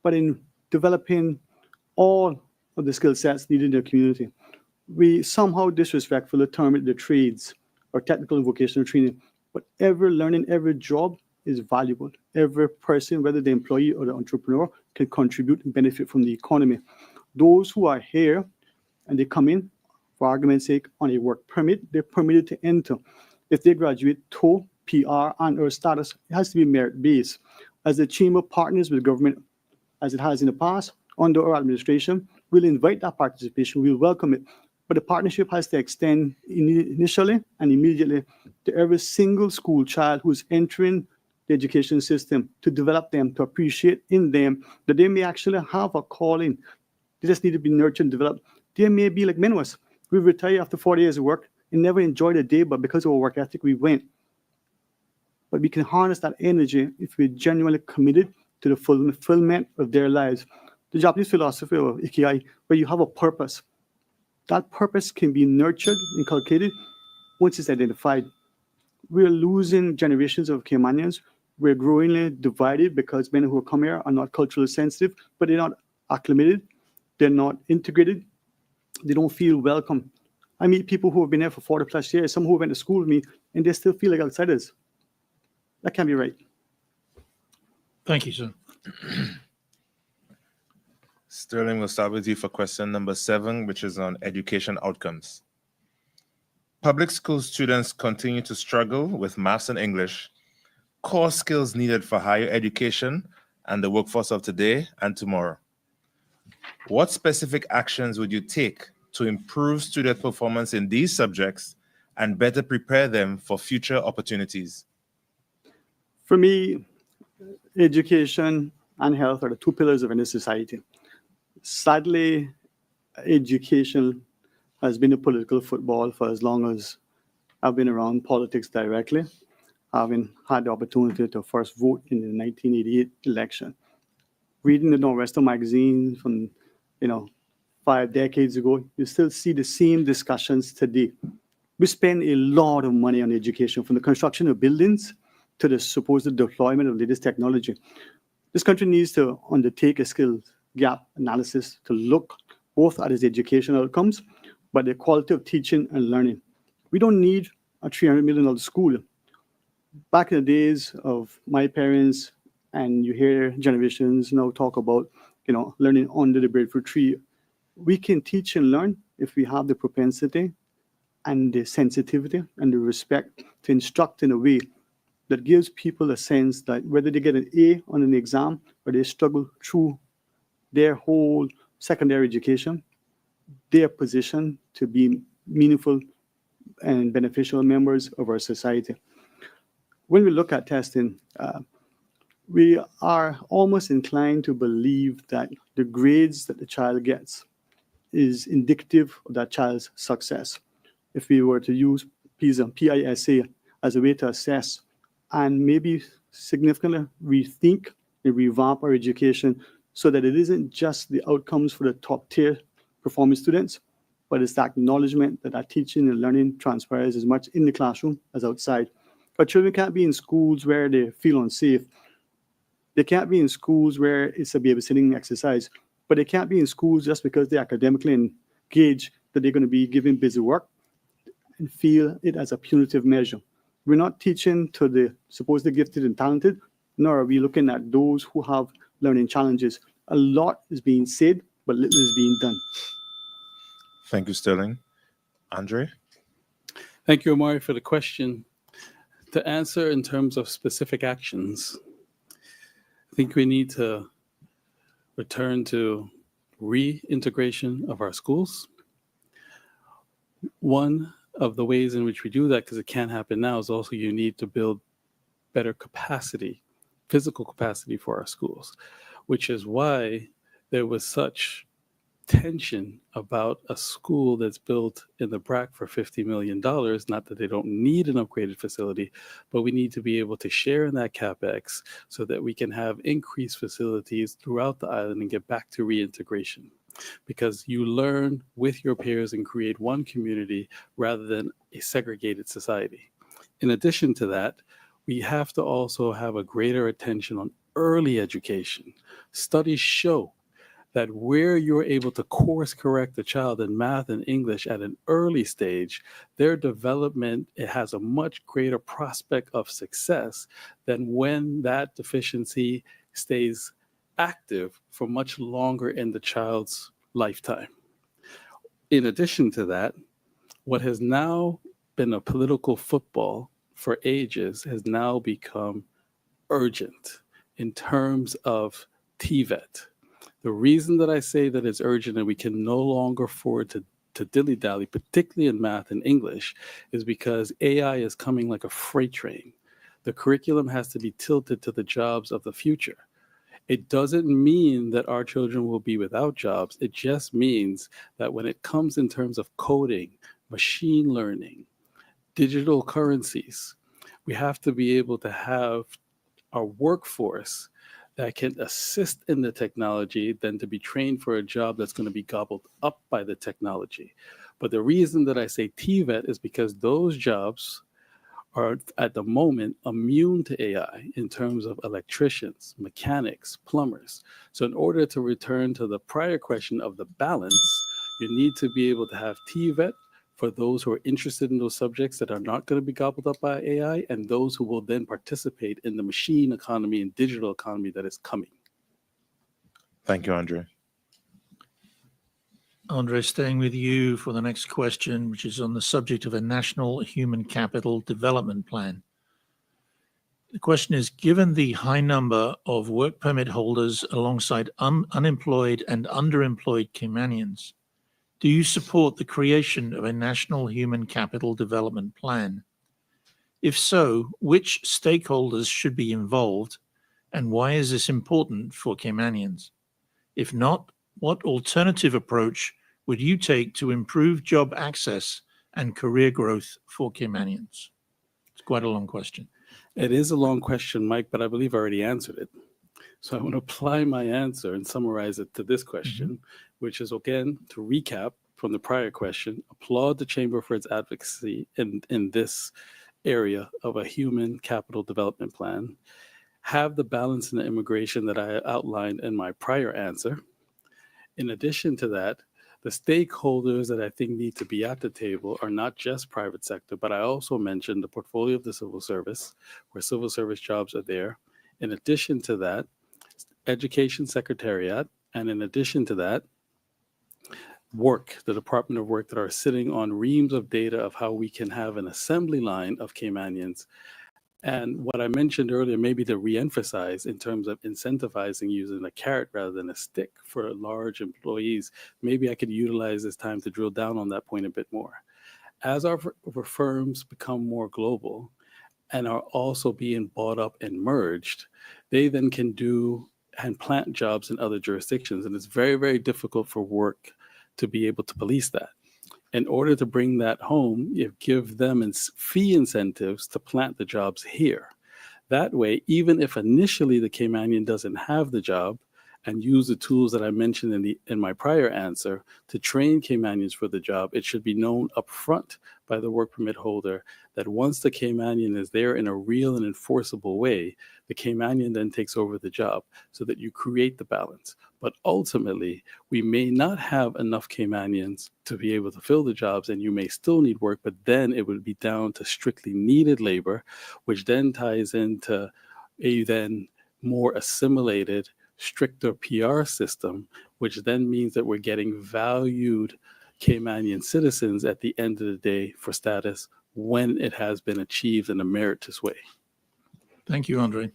but in developing all of the skill sets needed in the community. We somehow disrespectfully term it the trades or technical and vocational training, but every learning, every job is valuable. Every person, whether the employee or the entrepreneur, can contribute and benefit from the economy. Those who are here and they come in, for argument's sake, on a work permit, they're permitted to enter. If they graduate TOE, PR, and or status, it has to be merit-based. As the Chamber partners with government, as it has in the past, under our administration, we'll invite that participation, we'll welcome it. But the partnership has to extend initially and immediately to every single school child who's entering the education system, to develop them, to appreciate in them that they may actually have a calling. They just need to be nurtured and developed. They may be like many of us. We retire after 40 years of work and never enjoyed a day, but because of our work ethic, we went. But we can harness that energy if we're genuinely committed to the fulfillment of their lives. The Japanese philosophy of Ikigai, where you have a purpose. That purpose can be nurtured, inculcated, once it's identified. We're losing generations of Caymanians. We're growingly divided because men who come here are not culturally sensitive, but they're not acclimated. They're not integrated. They don't feel welcome. I meet people who have been here for 40 plus years, some who went to school with me, and they still feel like outsiders. That can't be right. Thank you, sir. Sterling, we'll start with you for question number 7, which is on education outcomes. Public school students continue to struggle with maths and English, core skills needed for higher education and the workforce of today and tomorrow. What specific actions would you take to improve student performance in these subjects and better prepare them for future opportunities? For me, education and health are the 2 pillars of any society. Sadly, education has been a political football for as long as I've been around politics directly, having had the opportunity to first vote in the 1988 election. Reading the Northwestern magazine from 5 decades ago, you still see the same discussions today. We spend a lot of money on education, from the construction of buildings to the supposed deployment of latest technology. This country needs to undertake a skills gap analysis to look both at its education outcomes, but the quality of teaching and learning. We don't need a $300 million school. Back in the days of my parents, and you hear generations now talk about, learning under the breadfruit tree. We can teach and learn if we have the propensity and the sensitivity and the respect to instruct in a way that gives people a sense that whether they get an A on an exam or they struggle through their whole secondary education, they are positioned to be meaningful and beneficial members of our society. When we look at testing, we are almost inclined to believe that the grades that the child gets is indicative of that child's success. If we were to use PISA, P-I-S-A, as a way to assess and maybe significantly rethink and revamp our education so that it isn't just the outcomes for the top tier performing students, but it's the acknowledgement that our teaching and learning transpires as much in the classroom as outside. Our children can't be in schools where they feel unsafe. They can't be in schools where it's a babysitting exercise, but they can't be in schools just because they're academically engaged that they're going to be given busy work and feel it as a punitive measure. We're not teaching to the supposedly gifted and talented, nor are we looking at those who have learning challenges. A lot is being said, but little is being done. Thank you, Sterling. Andre? Thank you, Omari, for the question. To answer in terms of specific actions, I think we need to return to reintegration of our schools. One of the ways in which we do that, because it can't happen now, is also you need to build better capacity, physical capacity for our schools, which is why there was such tension about a school that's built in the BRAC for $50 million. Not that they don't need an upgraded facility, but we need to be able to share in that CapEx so that we can have increased facilities throughout the island and get back to reintegration. Because you learn with your peers and create one community rather than a segregated society. In addition to that, we have to also have a greater attention on early education. Studies show that where you're able to course correct a child in math and English at an early stage, their development, it has a much greater prospect of success than when that deficiency stays active for much longer in the child's lifetime. In addition to that, what has now been a political football for ages has now become urgent in terms of TVET. The reason that I say that it's urgent and we can no longer afford to dilly-dally, particularly in math and English, is because AI is coming like a freight train. The curriculum has to be tilted to the jobs of the future. It doesn't mean that our children will be without jobs. It just means that when it comes in terms of coding, machine learning, digital currencies, we have to be able to have our workforce that can assist in the technology than to be trained for a job that's going to be gobbled up by the technology. But the reason that I say TVET is because those jobs are at the moment immune to AI in terms of electricians, mechanics, plumbers. So in order to return to the prior question of the balance, you need to be able to have TVET for those who are interested in those subjects that are not going to be gobbled up by AI, and those who will then participate in the machine economy and digital economy that is coming. Thank you, Andre. Andre, staying with you for the next question, which is on the subject of a national human capital development plan. The question is, given the high number of work permit holders alongside unemployed and underemployed Caymanians, do you support the creation of a national human capital development plan? If so, which stakeholders should be involved, and why is this important for Caymanians? If not, what alternative approach would you take to improve job access and career growth for Caymanians? It's quite a long question. It is a long question, Mike, but I believe I already answered it. So I want to apply my answer and summarize it to this question, which is, again, to recap from the prior question, applaud the Chamber for its advocacy in this area of a human capital development plan, have the balance in the immigration that I outlined in my prior answer. In addition to that, the stakeholders that I think need to be at the table are not just private sector, but I also mentioned the portfolio of the civil service, where civil service jobs are there. In addition to that, Education Secretariat, and in addition to that, the Department of Work, that are sitting on reams of data of how we can have an assembly line of Caymanians. And what I mentioned earlier, maybe to reemphasize in terms of incentivizing using a carrot rather than a stick for large employees, maybe I could utilize this time to drill down on that point a bit more. As our firms become more global and are also being bought up and merged, they then can do and plant jobs in other jurisdictions. And it's very, very difficult for work to be able to police that. In order to bring that home, you give them fee incentives to plant the jobs here. That way, even if initially the Caymanian doesn't have the job, and use the tools that I mentioned in my prior answer to train Caymanians for the job, it should be known upfront by the work permit holder that once the Caymanian is there in a real and enforceable way, the Caymanian then takes over the job so that you create the balance. But ultimately, we may not have enough Caymanians to be able to fill the jobs, and you may still need work, but then it would be down to strictly needed labor, which then ties into a then more assimilated, stricter PR system, which then means that we're getting valued Caymanian citizens at the end of the day for status when it has been achieved in a meritorious way. Thank you, Andre.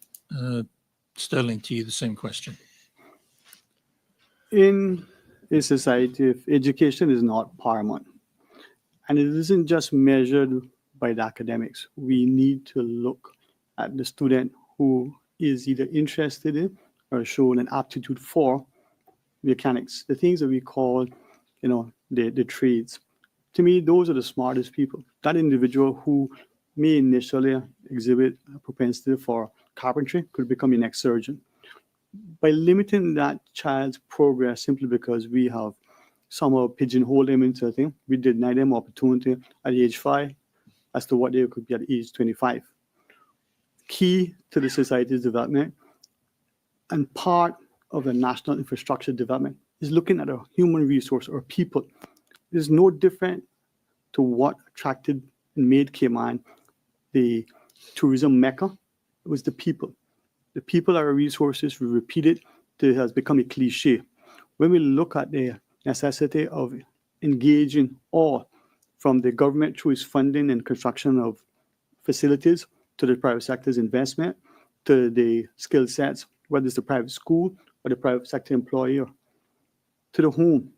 Sterling, to you, the same question. In a society, if education is not paramount, and it isn't just measured by the academics, we need to look at the student who is either interested in or shown an aptitude for mechanics, the things that we call, the trades. To me, those are the smartest people. That individual who may initially exhibit a propensity for carpentry could become your next surgeon. By limiting that child's progress simply because we have somehow pigeonholed them into a thing, we deny them opportunity at age 5 as to what they could be at age 25. Key to the society's development and part of the national infrastructure development is looking at our human resource or people. It is no different to what attracted and made Cayman the tourism mecca. It was the people. The people are our resources. We repeat it till it has become a cliche. When we look at the necessity of engaging all, from the government through its funding and construction of facilities, to the private sector's investment, to the skill sets, whether it's the private school or the private sector employer, to the home.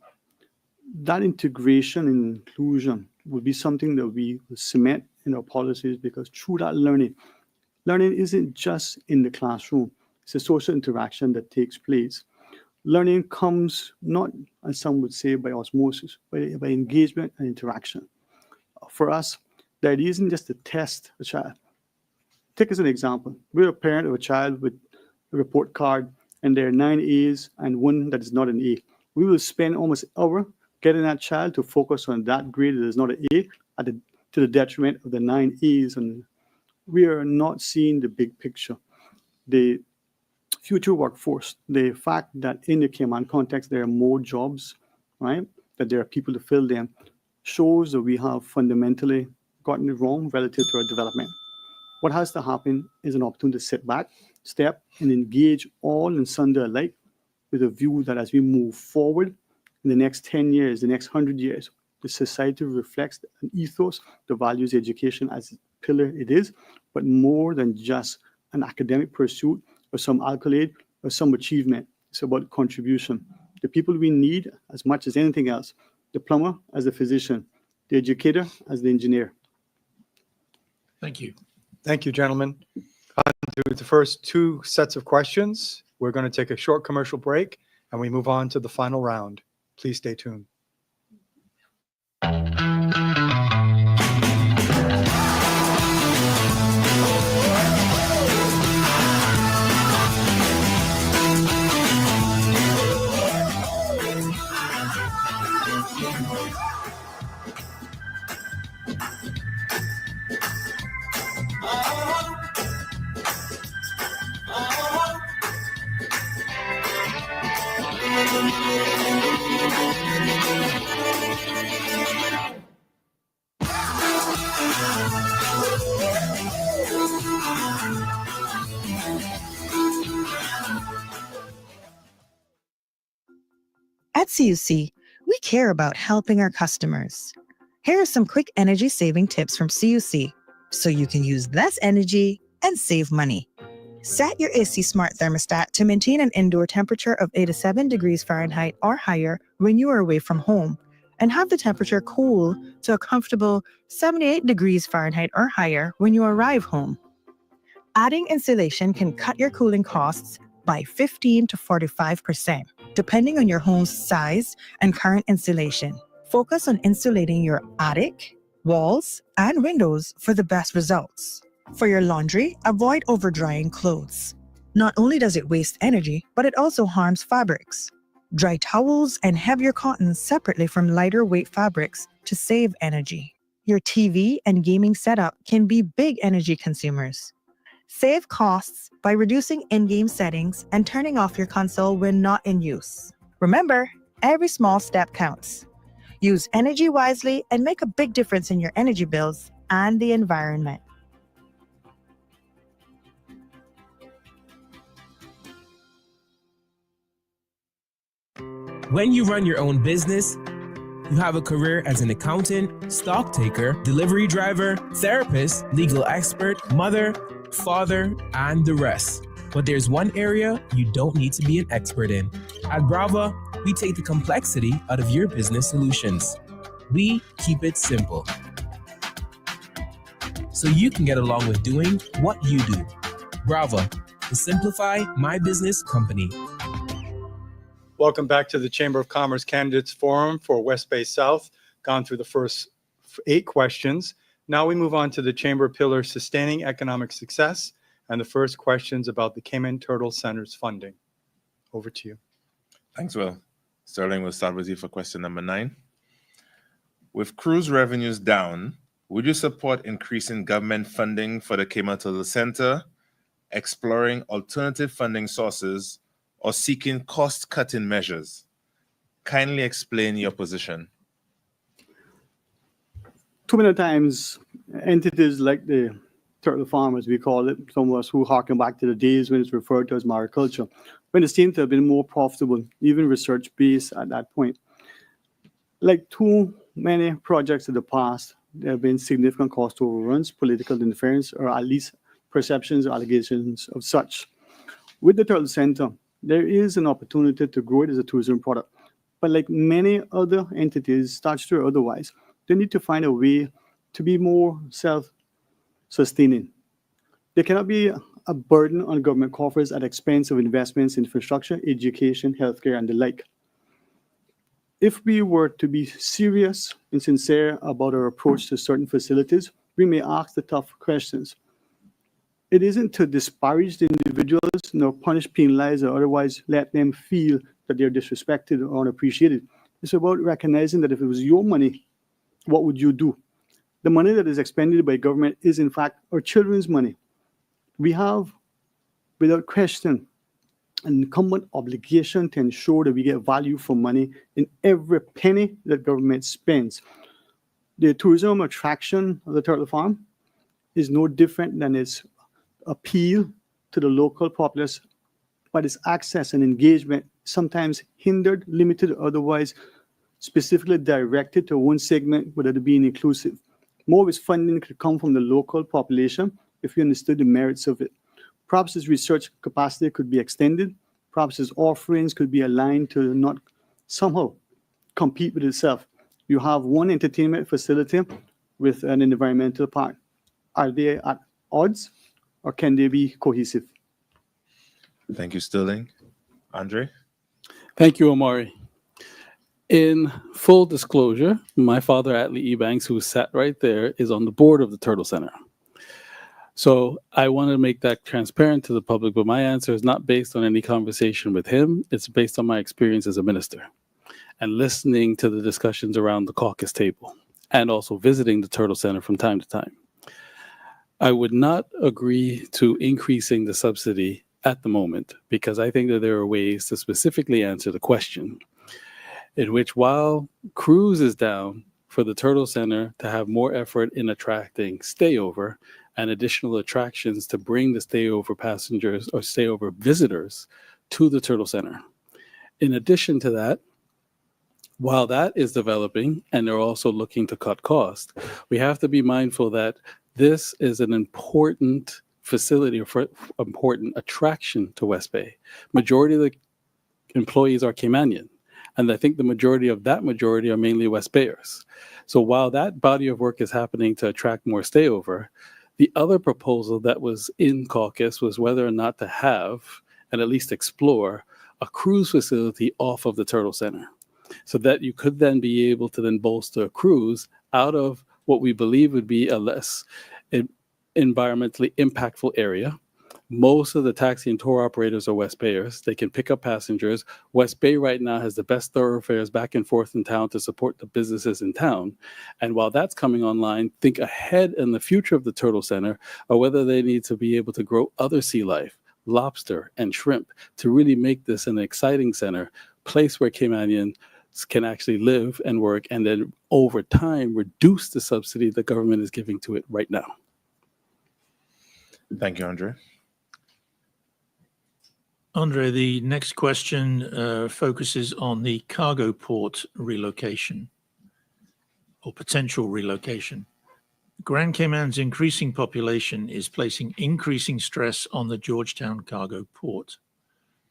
That integration and inclusion will be something that we will cement in our policies, because through that learning isn't just in the classroom. It's a social interaction that takes place. Learning comes not, as some would say, by osmosis, but by engagement and interaction. For us, the idea isn't just to test a child. Take as an example, we're a parent of a child with a report card and there are 9 A's and 1 that is not an A. We will spend almost an hour getting that child to focus on that grade that is not an A to the detriment of the 9 A's. And we are not seeing the big picture. The future workforce, the fact that in the Cayman context there are more jobs, right, that there are people to fill them, shows that we have fundamentally gotten it wrong relative to our development. What has to happen is an opportunity to sit back, step, and engage all and sundry alike with a view that as we move forward in the next 10 years, the next 100 years, the society reflects an ethos, the values education as a pillar it is, but more than just an academic pursuit or some accolade or some achievement. It's about contribution. The people we need as much as anything else, the plumber as the physician, the educator as the engineer. Thank you. Thank you, gentlemen. On to the first 2 sets of questions. We're going to take a short commercial break and we move on to the final round. Please stay tuned. At CUC, we care about helping our customers. Here are some quick energy saving tips from CUC so you can use less energy and save money. Set your AC Smart thermostat to maintain an indoor temperature of 87 degrees Fahrenheit or higher when you are away from home, and have the temperature cool to a comfortable 78 degrees Fahrenheit or higher when you arrive home. Adding insulation can cut your cooling costs by 15 to 45%, depending on your home's size and current insulation. Focus on insulating your attic, walls, and windows for the best results. For your laundry, avoid over-drying clothes. Not only does it waste energy, but it also harms fabrics. Dry towels and heavier cottons separately from lighter weight fabrics to save energy. Your TV and gaming setup can be big energy consumers. Save costs by reducing in-game settings and turning off your console when not in use. Remember, every small step counts. Use energy wisely and make a big difference in your energy bills and the environment. When you run your own business, you have a career as an accountant, stock taker, delivery driver, therapist, legal expert, mother, father, and the rest. But there's one area you don't need to be an expert in. At Brava, we take the complexity out of your business solutions. We keep it simple, so you can get along with doing what you do. Brava, the Simplify My Business company. Welcome back to the Chamber of Commerce Candidates Forum for West Bay South. Gone through the first 8 questions. Now we move on to the Chamber Pillar Sustaining Economic Success, and the first questions about the Cayman Turtle Center's funding. Over to you. Thanks, Will. Sterling, we'll start with you for question number 9. With cruise revenues down, would you support increasing government funding for the Cayman Turtle Center, exploring alternative funding sources, or seeking cost-cutting measures? Kindly explain your position. Too many times, entities like the turtle farm, as we call it, some of us who harken back to the days when it's referred to as mariculture, when it seemed to have been more profitable, even research-based at that point. Like too many projects in the past, there have been significant cost overruns, political interference, or at least perceptions or allegations of such. With the Turtle Center, there is an opportunity to grow it as a tourism product. But like many other entities, statutory or otherwise, they need to find a way to be more self-sustaining. There cannot be a burden on government coffers at the expense of investments in infrastructure, education, healthcare, and the like. If we were to be serious and sincere about our approach to certain facilities, we may ask the tough questions. It isn't to disparage the individuals, nor punish, penalize, or otherwise let them feel that they're disrespected or unappreciated. It's about recognizing that if it was your money, what would you do? The money that is expended by government is, in fact, our children's money. We have, without question, an incumbent obligation to ensure that we get value for money in every penny that government spends. The tourism attraction of the Turtle Farm is no different than its appeal to the local populace, but its access and engagement sometimes hindered, limited, or otherwise specifically directed to one segment without it being inclusive. More of its funding could come from the local population if we understood the merits of it. Perhaps its research capacity could be extended. Perhaps its offerings could be aligned to not somehow compete with itself. You have one entertainment facility with an environmental part. Are they at odds, or can they be cohesive? Thank you, Sterling. Andre? Thank you, Omari. In full disclosure, my father, Atlee Ebanks, who sat right there, is on the board of the Turtle Center. So I want to make that transparent to the public, but my answer is not based on any conversation with him. It's based on my experience as a minister and listening to the discussions around the caucus table and also visiting the Turtle Center from time to time. I would not agree to increasing the subsidy at the moment because I think that there are ways to specifically answer the question in which, while cruise is down, for the Turtle Center to have more effort in attracting stayover and additional attractions to bring the stayover passengers or stayover visitors to the Turtle Center. In addition to that, while that is developing and they're also looking to cut costs, we have to be mindful that this is an important facility or important attraction to West Bay. Majority of the employees are Caymanian, and I think the majority are mainly West Bayers. So while that body of work is happening to attract more stayover, the other proposal that was in caucus was whether or not to have, and at least explore, a cruise facility off of the Turtle Center, so that you could then be able to then bolster a cruise out of what we believe would be a less environmentally impactful area. Most of the taxi and tour operators are West Bayers. They can pick up passengers. West Bay right now has the best thoroughfares back and forth in town to support the businesses in town. And while that's coming online, think ahead in the future of the Turtle Center, or whether they need to be able to grow other sea life, lobster and shrimp, to really make this an exciting center, place where Caymanians can actually live and work, and then over time reduce the subsidy the government is giving to it right now. Thank you, Andre. Andre, the next question focuses on the cargo port relocation. or potential relocation. Grand Cayman's increasing population is placing increasing stress on the Georgetown cargo port.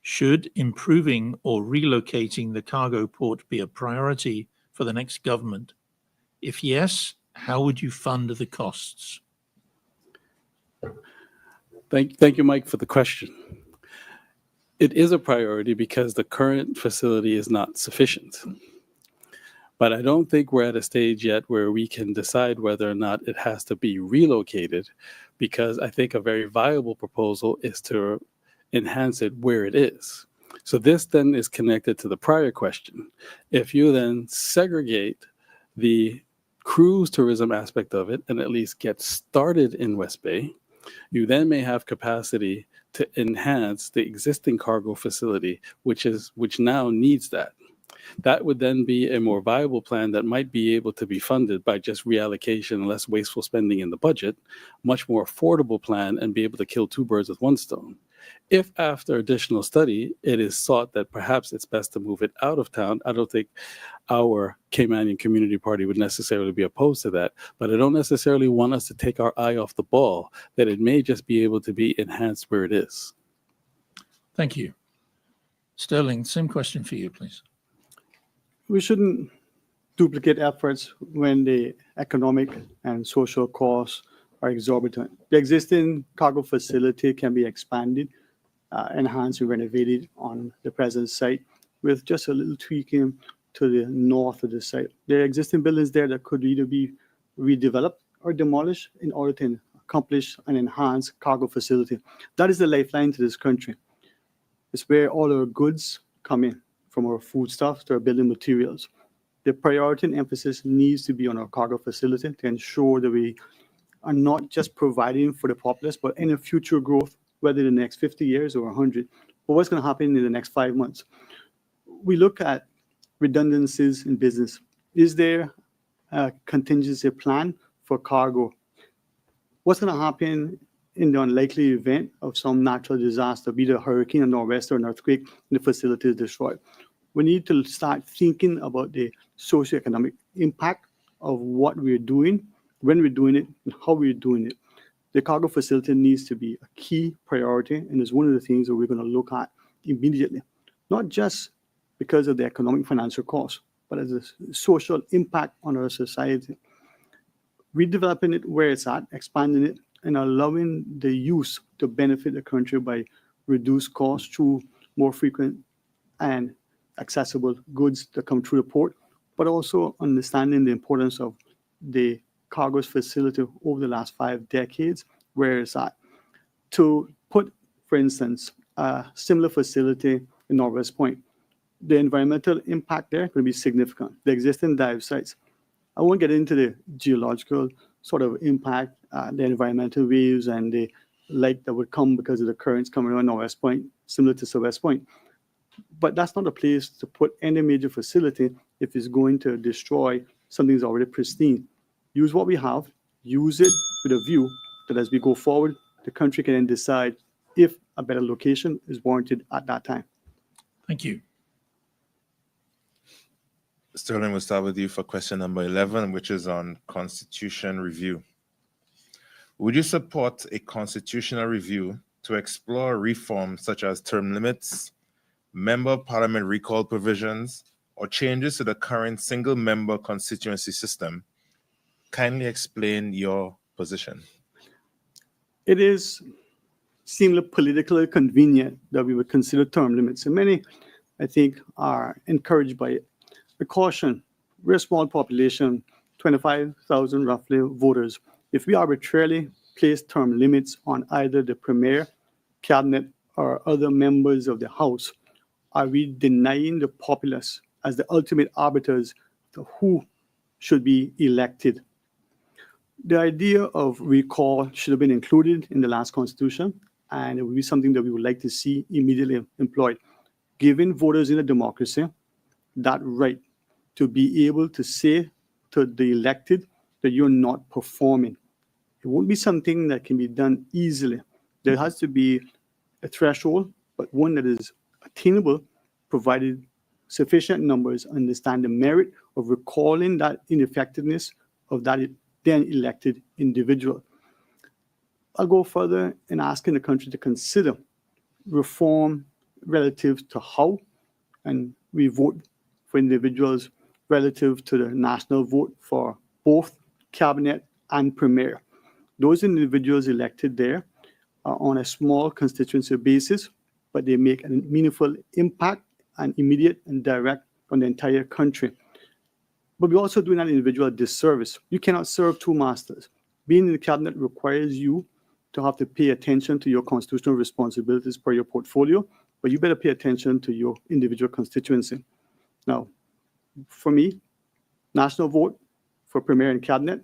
Should improving or relocating the cargo port be a priority for the next government? If yes, how would you fund the costs? Thank you, Mike, for the question. It is a priority because the current facility is not sufficient. But I don't think we're at a stage yet where we can decide whether or not it has to be relocated, because I think a very viable proposal is to enhance it where it is. So this then is connected to the prior question. If you then segregate the cruise tourism aspect of it and at least get started in West Bay, you then may have capacity to enhance the existing cargo facility, which now needs that. That would then be a more viable plan that might be able to be funded by just reallocation and less wasteful spending in the budget, much more affordable plan, and be able to kill two birds with one stone. If after additional study, it is thought that perhaps it's best to move it out of town, I don't think our Caymanian Community Party would necessarily be opposed to that, but I don't necessarily want us to take our eye off the ball, that it may just be able to be enhanced where it is. Thank you. Sterling, same question for you, please. We shouldn't duplicate efforts when the economic and social costs are exorbitant. The existing cargo facility can be expanded, enhanced, and renovated on the present site with just a little tweaking to the north of the site. There are existing buildings there that could either be redeveloped or demolished in order to accomplish an enhanced cargo facility. That is the lifeline to this country. It's where all our goods come in, from our foodstuffs to our building materials. The priority and emphasis needs to be on our cargo facility to ensure that we are not just providing for the populace, but any future growth, whether in the next 50 years or 100, but what's going to happen in the next 5 months. We look at redundancies in business. Is there a contingency plan for cargo? What's going to happen in the unlikely event of some natural disaster, be it a hurricane, a nor'wester, or an earthquake, and the facility is destroyed? We need to start thinking about the socioeconomic impact of what we're doing, when we're doing it, and how we're doing it. The cargo facility needs to be a key priority, and is one of the things that we're going to look at immediately, not just because of the economic financial cost, but as a social impact on our society. Redeveloping it where it's at, expanding it, and allowing the use to benefit the country by reduced costs through more frequent and accessible goods that come through the port, but also understanding the importance of the cargo's facility over the last 5 decades, where it's at. To put, for instance, a similar facility in Northwest Point, the environmental impact there could be significant. The existing dive sites, I won't get into the geological sort of impact, the environmental waves and the light that would come because of the currents coming around Northwest Point, similar to Southwest Point. But that's not a place to put any major facility if it's going to destroy something that's already pristine. Use what we have, use it with a view that as we go forward, the country can then decide if a better location is warranted at that time. Thank you. Sterling, we'll start with you for question number 11, which is on constitution review. Would you support a constitutional review to explore reforms such as term limits, member of parliament recall provisions, or changes to the current single-member constituency system? Kindly explain your position. It is seemingly politically convenient that we would consider term limits, and many, I think, are encouraged by it. A caution, we're a small population, 25,000 roughly voters. If we arbitrarily place term limits on either the premier, cabinet, or other members of the House, are we denying the populace as the ultimate arbiters of who should be elected? The idea of recall should have been included in the last constitution, and it would be something that we would like to see immediately employed, giving voters in a democracy that right to be able to say to the elected that you're not performing. It won't be something that can be done easily. There has to be a threshold, but one that is attainable, provided sufficient numbers understand the merit of recalling that ineffectiveness of that then elected individual. I'll go further in asking the country to consider reform relative to how and we vote for individuals relative to the national vote for both cabinet and premier. Those individuals elected there are on a small constituency basis, but they make a meaningful impact and immediate and direct on the entire country. But we're also doing that individual a disservice. You cannot serve two masters. Being in the cabinet requires you to have to pay attention to your constitutional responsibilities per your portfolio, but you better pay attention to your individual constituency. Now, for me, national vote for premier and cabinet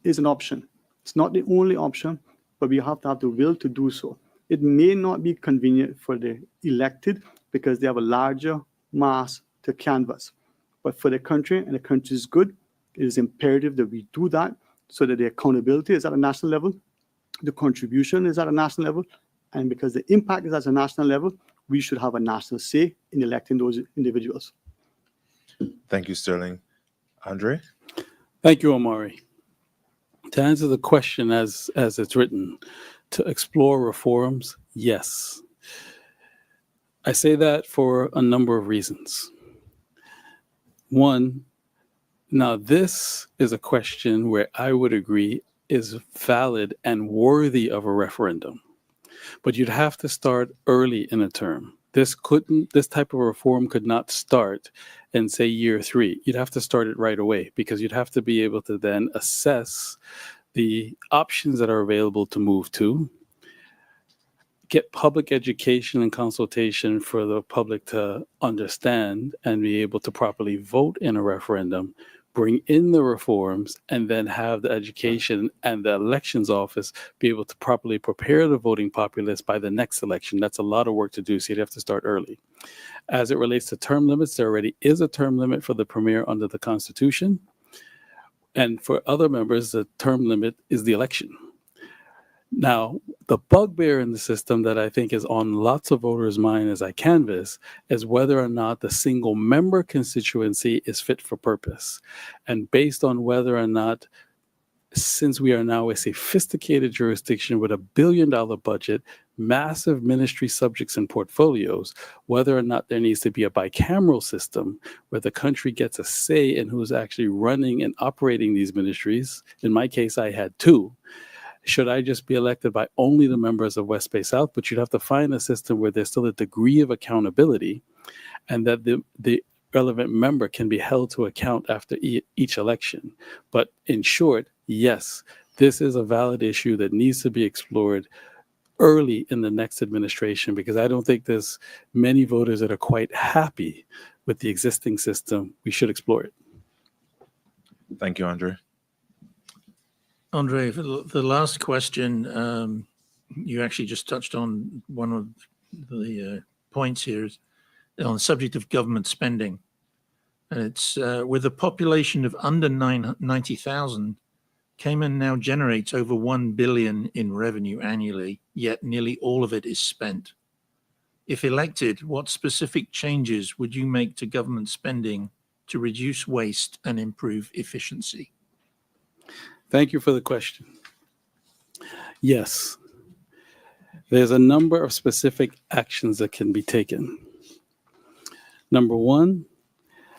is an option. It's not the only option, but we have to have the will to do so. It may not be convenient for the elected because they have a larger mass to canvass. But for the country and the country's good, it is imperative that we do that so that the accountability is at a national level, the contribution is at a national level, and because the impact is at a national level, we should have a national say in electing those individuals. Thank you, Sterling. Andre? Thank you, Omari. To answer the question as it's written, to explore reforms, yes. I say that for a number of reasons. One, now this is a question where I would agree is valid and worthy of a referendum, but you'd have to start early in a term. This type of reform could not start in, say, year 3. You'd have to start it right away because you'd have to be able to then assess the options that are available to move to, get public education and consultation for the public to understand and be able to properly vote in a referendum, bring in the reforms, and then have the education and the elections office be able to properly prepare the voting populace by the next election. That's a lot of work to do, so you'd have to start early. As it relates to term limits, there already is a term limit for the premier under the Constitution. And for other members, the term limit is the election. Now, the bugbear in the system that I think is on lots of voters' mind as I canvass is whether or not the single member constituency is fit for purpose. And based on whether or not, since we are now a sophisticated jurisdiction with $1 billion budget, massive ministry subjects and portfolios, whether or not there needs to be a bicameral system where the country gets a say in who's actually running and operating these ministries. In my case, I had 2. Should I just be elected by only the members of West Bay South? But you'd have to find a system where there's still a degree of accountability and that the relevant member can be held to account after each election. But in short, yes, this is a valid issue that needs to be explored early in the next administration because I don't think there's many voters that are quite happy with the existing system. We should explore it. Thank you, Andre. Andre, for the last question, you actually just touched on one of the points here is on the subject of government spending. And it's with a population of under 90,000, Cayman now generates over $1 billion in revenue annually, yet nearly all of it is spent. If elected, what specific changes would you make to government spending to reduce waste and improve efficiency? Thank you for the question. Yes, there's a number of specific actions that can be taken. Number one,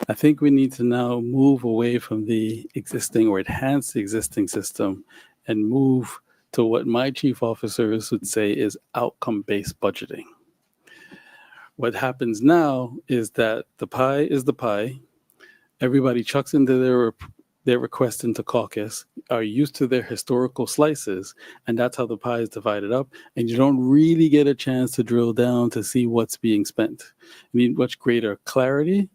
I think we need to now move away from the existing or enhance the existing system and move to what my chief officers would say is outcome-based budgeting. What happens now is that the pie is the pie. Everybody chucks into their request into caucus, are used to their historical slices, and that's how the pie is divided up, and you don't really get a chance to drill down to see what's being spent. You need much greater clarity,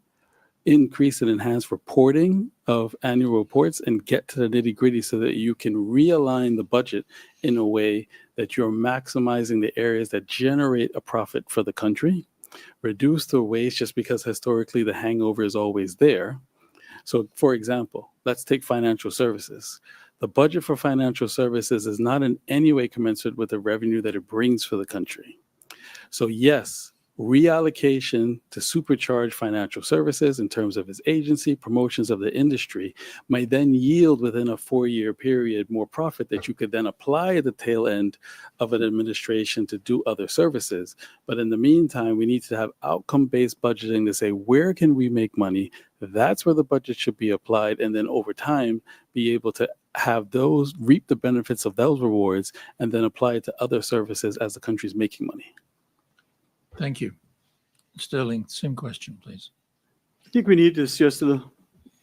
increase and enhance reporting of annual reports, and get to the nitty-gritty so that you can realign the budget in a way that you're maximizing the areas that generate a profit for the country, reduce the waste just because historically the hangover is always there. So, for example, let's take financial services. The budget for financial services is not in any way commensurate with the revenue that it brings for the country. So yes, reallocation to supercharge financial services in terms of its agency, promotions of the industry, might then yield within a 4-year period more profit that you could then apply at the tail end of an administration to do other services. But in the meantime, we need to have outcome-based budgeting to say, where can we make money? That's where the budget should be applied. And then over time, be able to have those reap the benefits of those rewards and then apply it to other services as the country's making money. Thank you. Sterling, same question, please. I think we need to seriously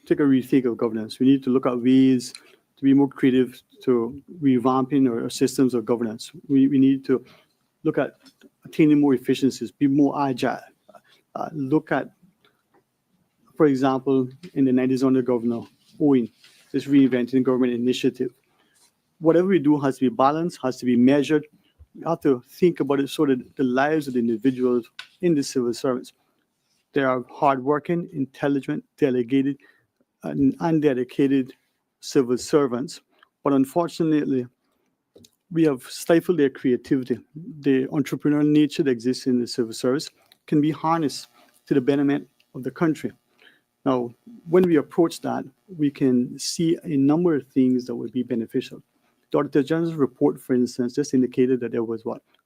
take a rethink of governance. We need to look at ways to be more creative to revamping our systems of governance. We need to look at attaining more efficiencies, be more agile. Look at, for example, in the 90s under Governor Owen, this reinventing government initiative. Whatever we do has to be balanced, has to be measured. We have to think about it so that the lives of the individuals in the civil service, they are hardworking, intelligent, delegated, and undedicated civil servants. But unfortunately, we have stifled their creativity. The entrepreneurial nature that exists in the civil service can be harnessed to the betterment of the country. Now, when we approach that, we can see a number of things that would be beneficial. The Auditor General's report, for instance, just indicated that there was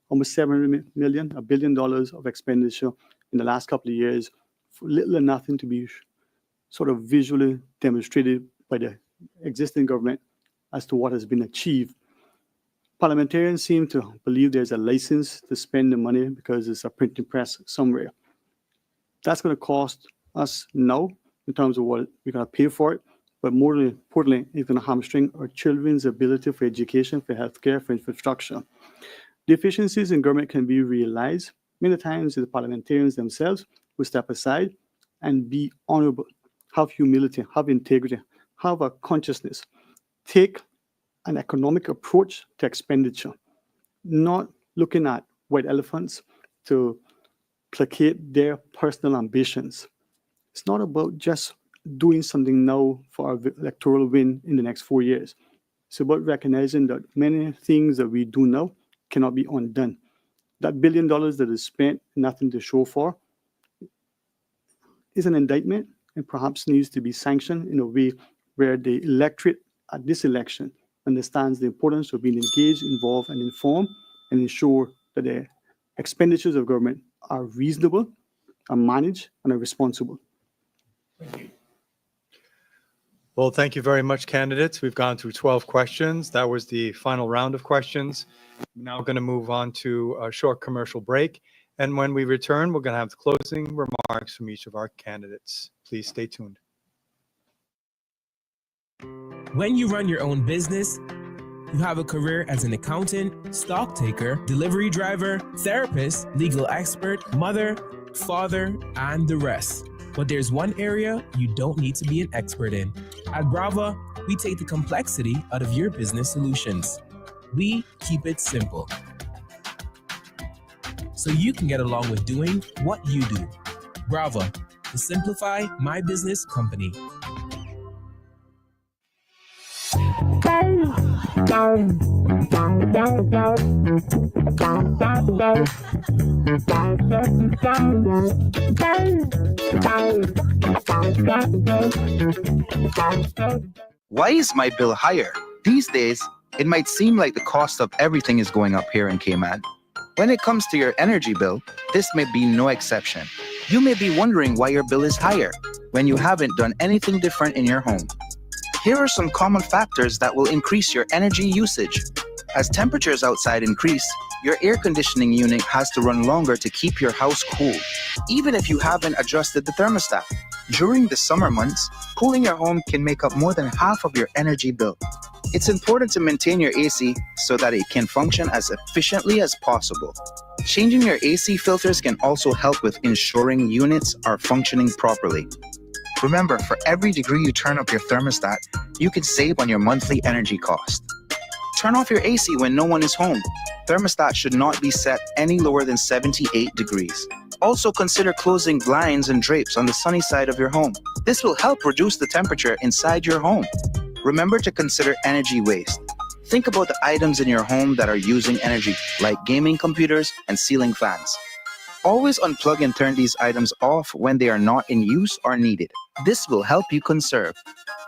almost $700 million, $1 billion of expenditure in the last couple of years, for little or nothing to be sort of visually demonstrated by the existing government as to what has been achieved. Parliamentarians seem to believe there's a license to spend the money because it's a printing press somewhere. That's going to cost us now in terms of what we're going to pay for it. But more importantly, it's going to hamstring our children's ability for education, for healthcare, for infrastructure. The efficiencies in government can be realized many times the parliamentarians themselves will step aside and be honorable, have humility, have integrity, have a consciousness. Take an economic approach to expenditure, not looking at white elephants to placate their personal ambitions. It's not about just doing something now for our electoral win in the next 4 years. It's about recognizing that many things that we do now cannot be undone. That $1 billion that is spent, nothing to show for, is an indictment and perhaps needs to be sanctioned in a way where the electorate at this election understands the importance of being engaged, involved, and informed, and ensure that the expenditures of government are reasonable, are managed, and are responsible. Thank you. Well, thank you very much, candidates. We've gone through 12 questions. That was the final round of questions. We're now going to move on to a short commercial break. And when we return, we're going to have the closing remarks from each of our candidates. Please stay tuned. When you run your own business, you have a career as an accountant, stock taker, delivery driver, therapist, legal expert, mother, father, and the rest. But there's one area you don't need to be an expert in. At Brava, we take the complexity out of your business solutions. We keep it simple, so you can get along with doing what you do. Brava, the Simplify My Business company. Why is my bill higher? These days, it might seem like the cost of everything is going up here in Cayman. When it comes to your energy bill, this may be no exception. You may be wondering why your bill is higher when you haven't done anything different in your home. Here are some common factors that will increase your energy usage. As temperatures outside increase, your air conditioning unit has to run longer to keep your house cool, even if you haven't adjusted the thermostat. During the summer months, cooling your home can make up more than half of your energy bill. It's important to maintain your AC so that it can function as efficiently as possible. Changing your AC filters can also help with ensuring units are functioning properly. Remember, for every degree you turn up your thermostat, you can save on your monthly energy cost. Turn off your AC when no one is home. Thermostat should not be set any lower than 78 degrees. Also consider closing blinds and drapes on the sunny side of your home. This will help reduce the temperature inside your home. Remember to consider energy waste. Think about the items in your home that are using energy, like gaming computers and ceiling fans. Always unplug and turn these items off when they are not in use or needed. This will help you conserve.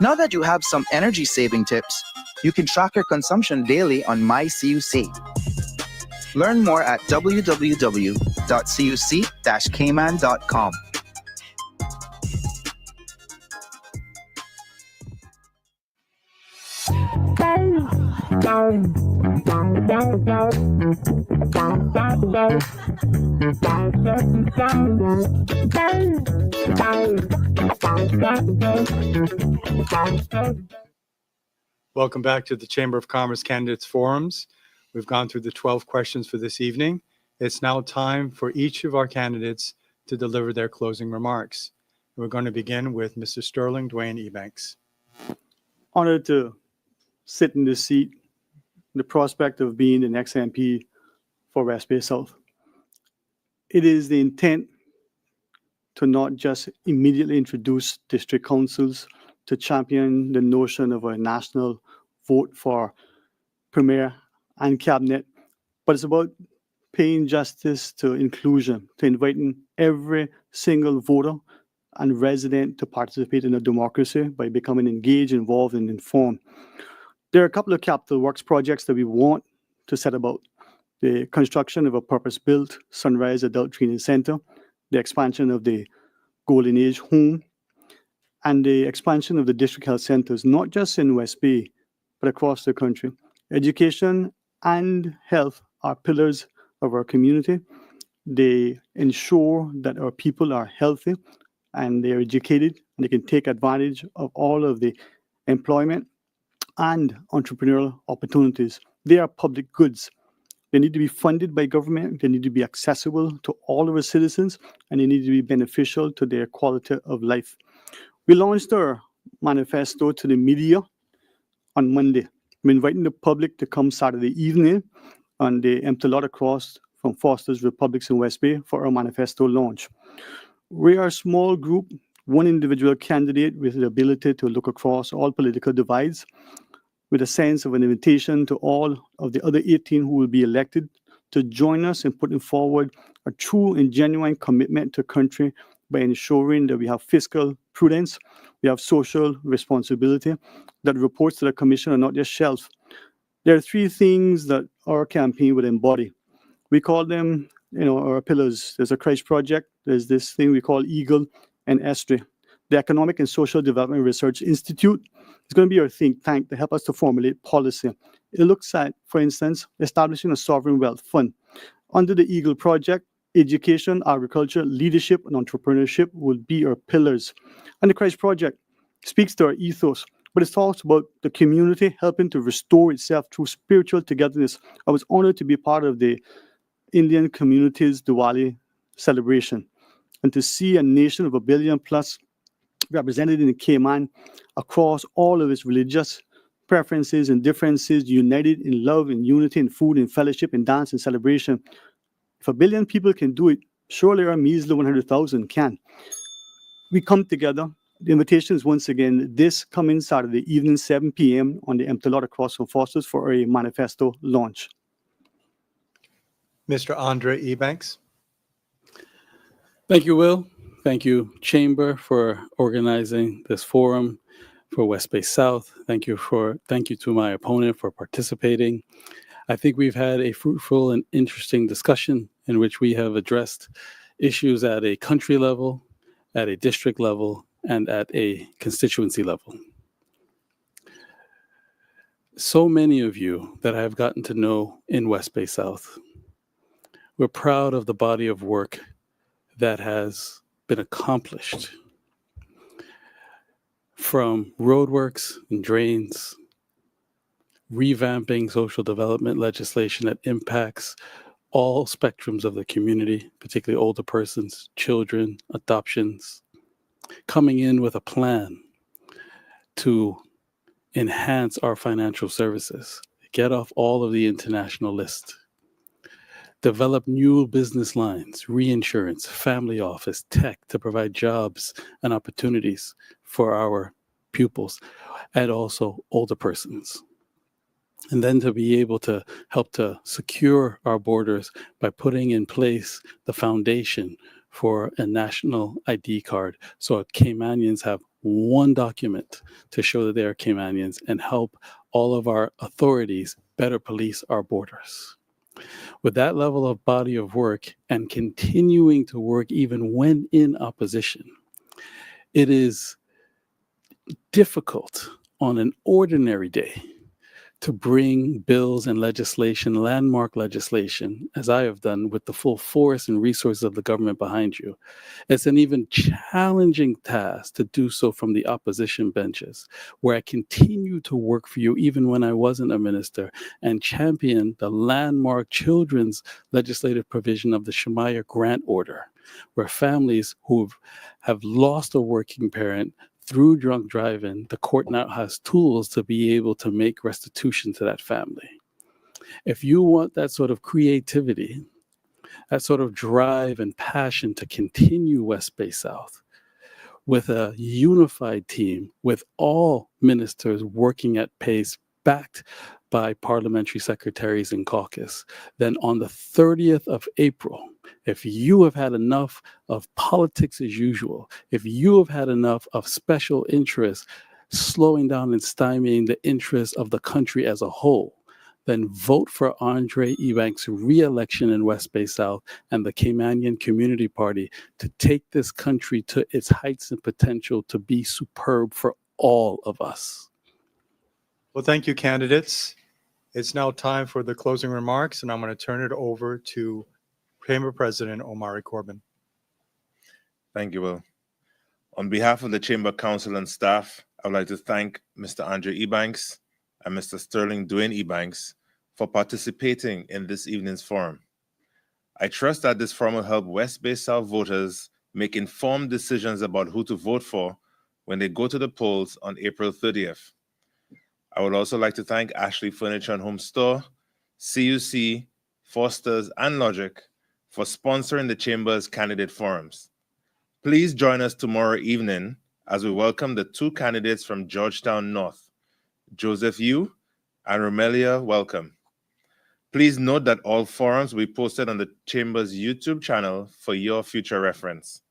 Now that you have some energy saving tips, you can track your consumption daily on MyCUC. Learn more at www.cuc-cayman.com. Welcome back to the Chamber of Commerce Candidates Forums. We've gone through the 12 questions for this evening. It's now time for each of our candidates to deliver their closing remarks. We're going to begin with Mr. Sterling Dwayne Ebanks. Honored to sit in this seat, the prospect of being the next MP for West Bay South. It is the intent to not just immediately introduce district councils, to champion the notion of a national vote for premier and cabinet, but it's about paying justice to inclusion, to inviting every single voter and resident to participate in a democracy by becoming engaged, involved, and informed. There are a couple of capital works projects that we want to set about. The construction of a purpose-built Sunrise Adult Training Center, the expansion of the Golden Age Home, and the expansion of the district health centers, not just in West Bay, but across the country. Education and health are pillars of our community. They ensure that our people are healthy and they're educated, and they can take advantage of all of the employment and entrepreneurial opportunities. They are public goods. They need to be funded by government. They need to be accessible to all of our citizens, and they need to be beneficial to their quality of life. We launched our manifesto to the media on Monday. We're inviting the public to come Saturday evening on the empty lot across from Foster's Republics in West Bay for our manifesto launch. We are a small group, one individual candidate with the ability to look across all political divides, with a sense of an invitation to all of the other 18 who will be elected to join us in putting forward a true and genuine commitment to country by ensuring that we have fiscal prudence, we have social responsibility, that reports to the Commission are not just shelves. There are three things that our campaign would embody. We call them, our pillars. There's a Christ Project, there's this thing we call EAGLE and ESTRI. The Economic and Social Development Research Institute is going to be our think tank to help us to formulate policy. It looks at, for instance, establishing a sovereign wealth fund. Under the EAGLE project, education, agriculture, leadership, and entrepreneurship will be our pillars. And the Christ Project speaks to our ethos, but it talks about the community helping to restore itself through spiritual togetherness. I was honored to be part of the Indian community's Diwali celebration and to see a nation of 1 billion plus represented in the Cayman across all of its religious preferences and differences, united in love and unity and food and fellowship and dance and celebration. If 1 billion people can do it, surely our measly 100,000 can. We come together. The invitation is once again this coming Saturday evening, 7 p.m. on the empty lot across from Foster's for a manifesto launch. Mr. Andre Ebanks. Thank you, Will. Thank you, Chamber, for organizing this forum for West Bay South. Thank you to my opponent for participating. I think we've had a fruitful and interesting discussion in which we have addressed issues at a country level, at a district level, and at a constituency level. So many of you that I have gotten to know in West Bay South, we're proud of the body of work that has been accomplished, from roadworks and drains, revamping social development legislation that impacts all spectrums of the community, particularly older persons, children, adoptions, coming in with a plan to enhance our financial services, get off all of the international list, develop new business lines, reinsurance, family office, tech to provide jobs and opportunities for our pupils and also older persons. and then to be able to help to secure our borders by putting in place the foundation for a national ID card. So Caymanians have one document to show that they are Caymanians and help all of our authorities better police our borders. With that level of body of work and continuing to work even when in opposition, it is difficult on an ordinary day to bring bills and legislation, landmark legislation, as I have done with the full force and resources of the government behind you. It's an even challenging task to do so from the opposition benches, where I continue to work for you even when I wasn't a minister and champion the landmark children's legislative provision of the Shemaiah Grant Order, where families who have lost a working parent through drunk driving, the court now has tools to be able to make restitution to that family. If you want that sort of creativity, that sort of drive and passion to continue West Bay South with a unified team, with all ministers working at pace, backed by parliamentary secretaries and caucus, then on the 30th of April, if you have had enough of politics as usual, if you have had enough of special interests slowing down and stymieing the interests of the country as a whole, then vote for Andre Ebanks' re-election in West Bay South and the Caymanian Community Party to take this country to its heights and potential to be superb for all of us. Well, thank you, candidates. It's now time for the closing remarks, and I'm going to turn it over to Chamber President Omari Corbin. Thank you, Will. On behalf of the Chamber Council and staff, I would like to thank Mr. Andre Ebanks and Mr. Sterling Dwayne Ebanks for participating in this evening's forum. I trust that this forum will help West Bay South voters make informed decisions about who to vote for when they go to the polls on April 30th. I would also like to thank Ashley Furniture and Home Store, CUC, Foster's, and Logic for sponsoring the Chamber's candidate forums. Please join us tomorrow evening as we welcome the two candidates from Georgetown North, Joseph Yu and Romelia Welcome. Please note that all forums will be posted on the Chamber's YouTube channel for your future reference.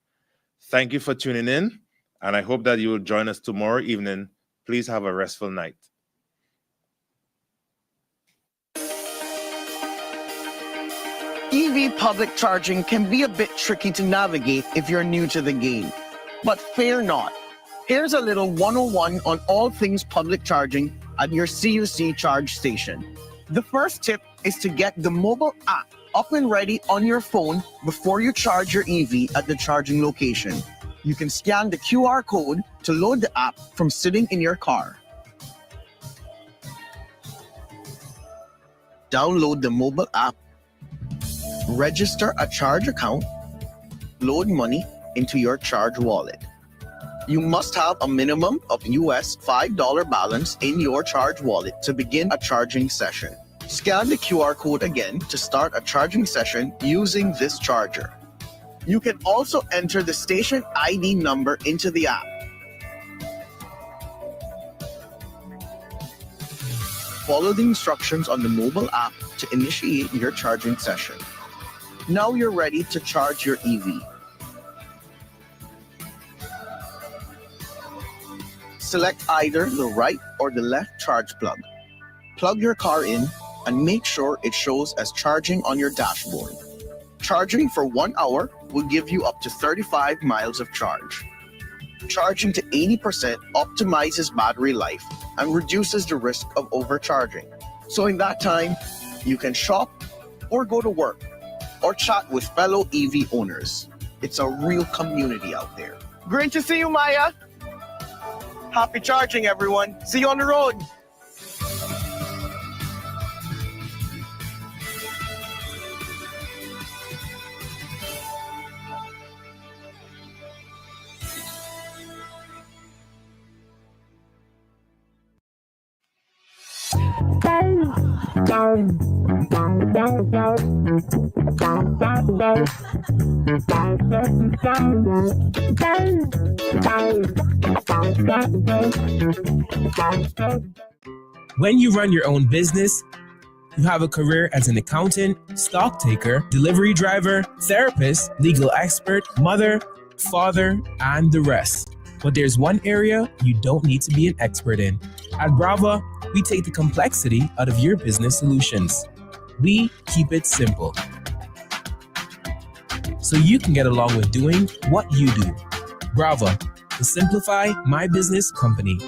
Thank you for tuning in, and I hope that you will join us tomorrow evening. Please have a restful night. EV public charging can be a bit tricky to navigate if you're new to the game. But fear not. Here's a little 101 on all things public charging at your CUC charge station. The first tip is to get the mobile app up and ready on your phone before you charge your EV at the charging location. You can scan the QR code to load the app from sitting in your car. Download the mobile app, register a charge account, load money into your charge wallet. You must have a minimum of US $5 balance in your charge wallet to begin a charging session. Scan the QR code again to start a charging session using this charger. You can also enter the station ID number into the app. Follow the instructions on the mobile app to initiate your charging session. Now you're ready to charge your EV. Select either the right or the left charge plug. Plug your car in and make sure it shows as charging on your dashboard. Charging for 1 hour will give you up to 35 miles of charge. Charging to 80% optimizes battery life and reduces the risk of overcharging. So in that time, you can shop or go to work or chat with fellow EV owners. It's a real community out there. Great to see you, Maya. Happy charging, everyone. See you on the road. When you run your own business, you have a career as an accountant, stock taker, delivery driver, therapist, legal expert, mother, father, and the rest. But there's one area you don't need to be an expert in. At Brava, we take the complexity out of your business solutions. We keep it simple, so you can get along with doing what you do. Brava, the Simplify My Business company.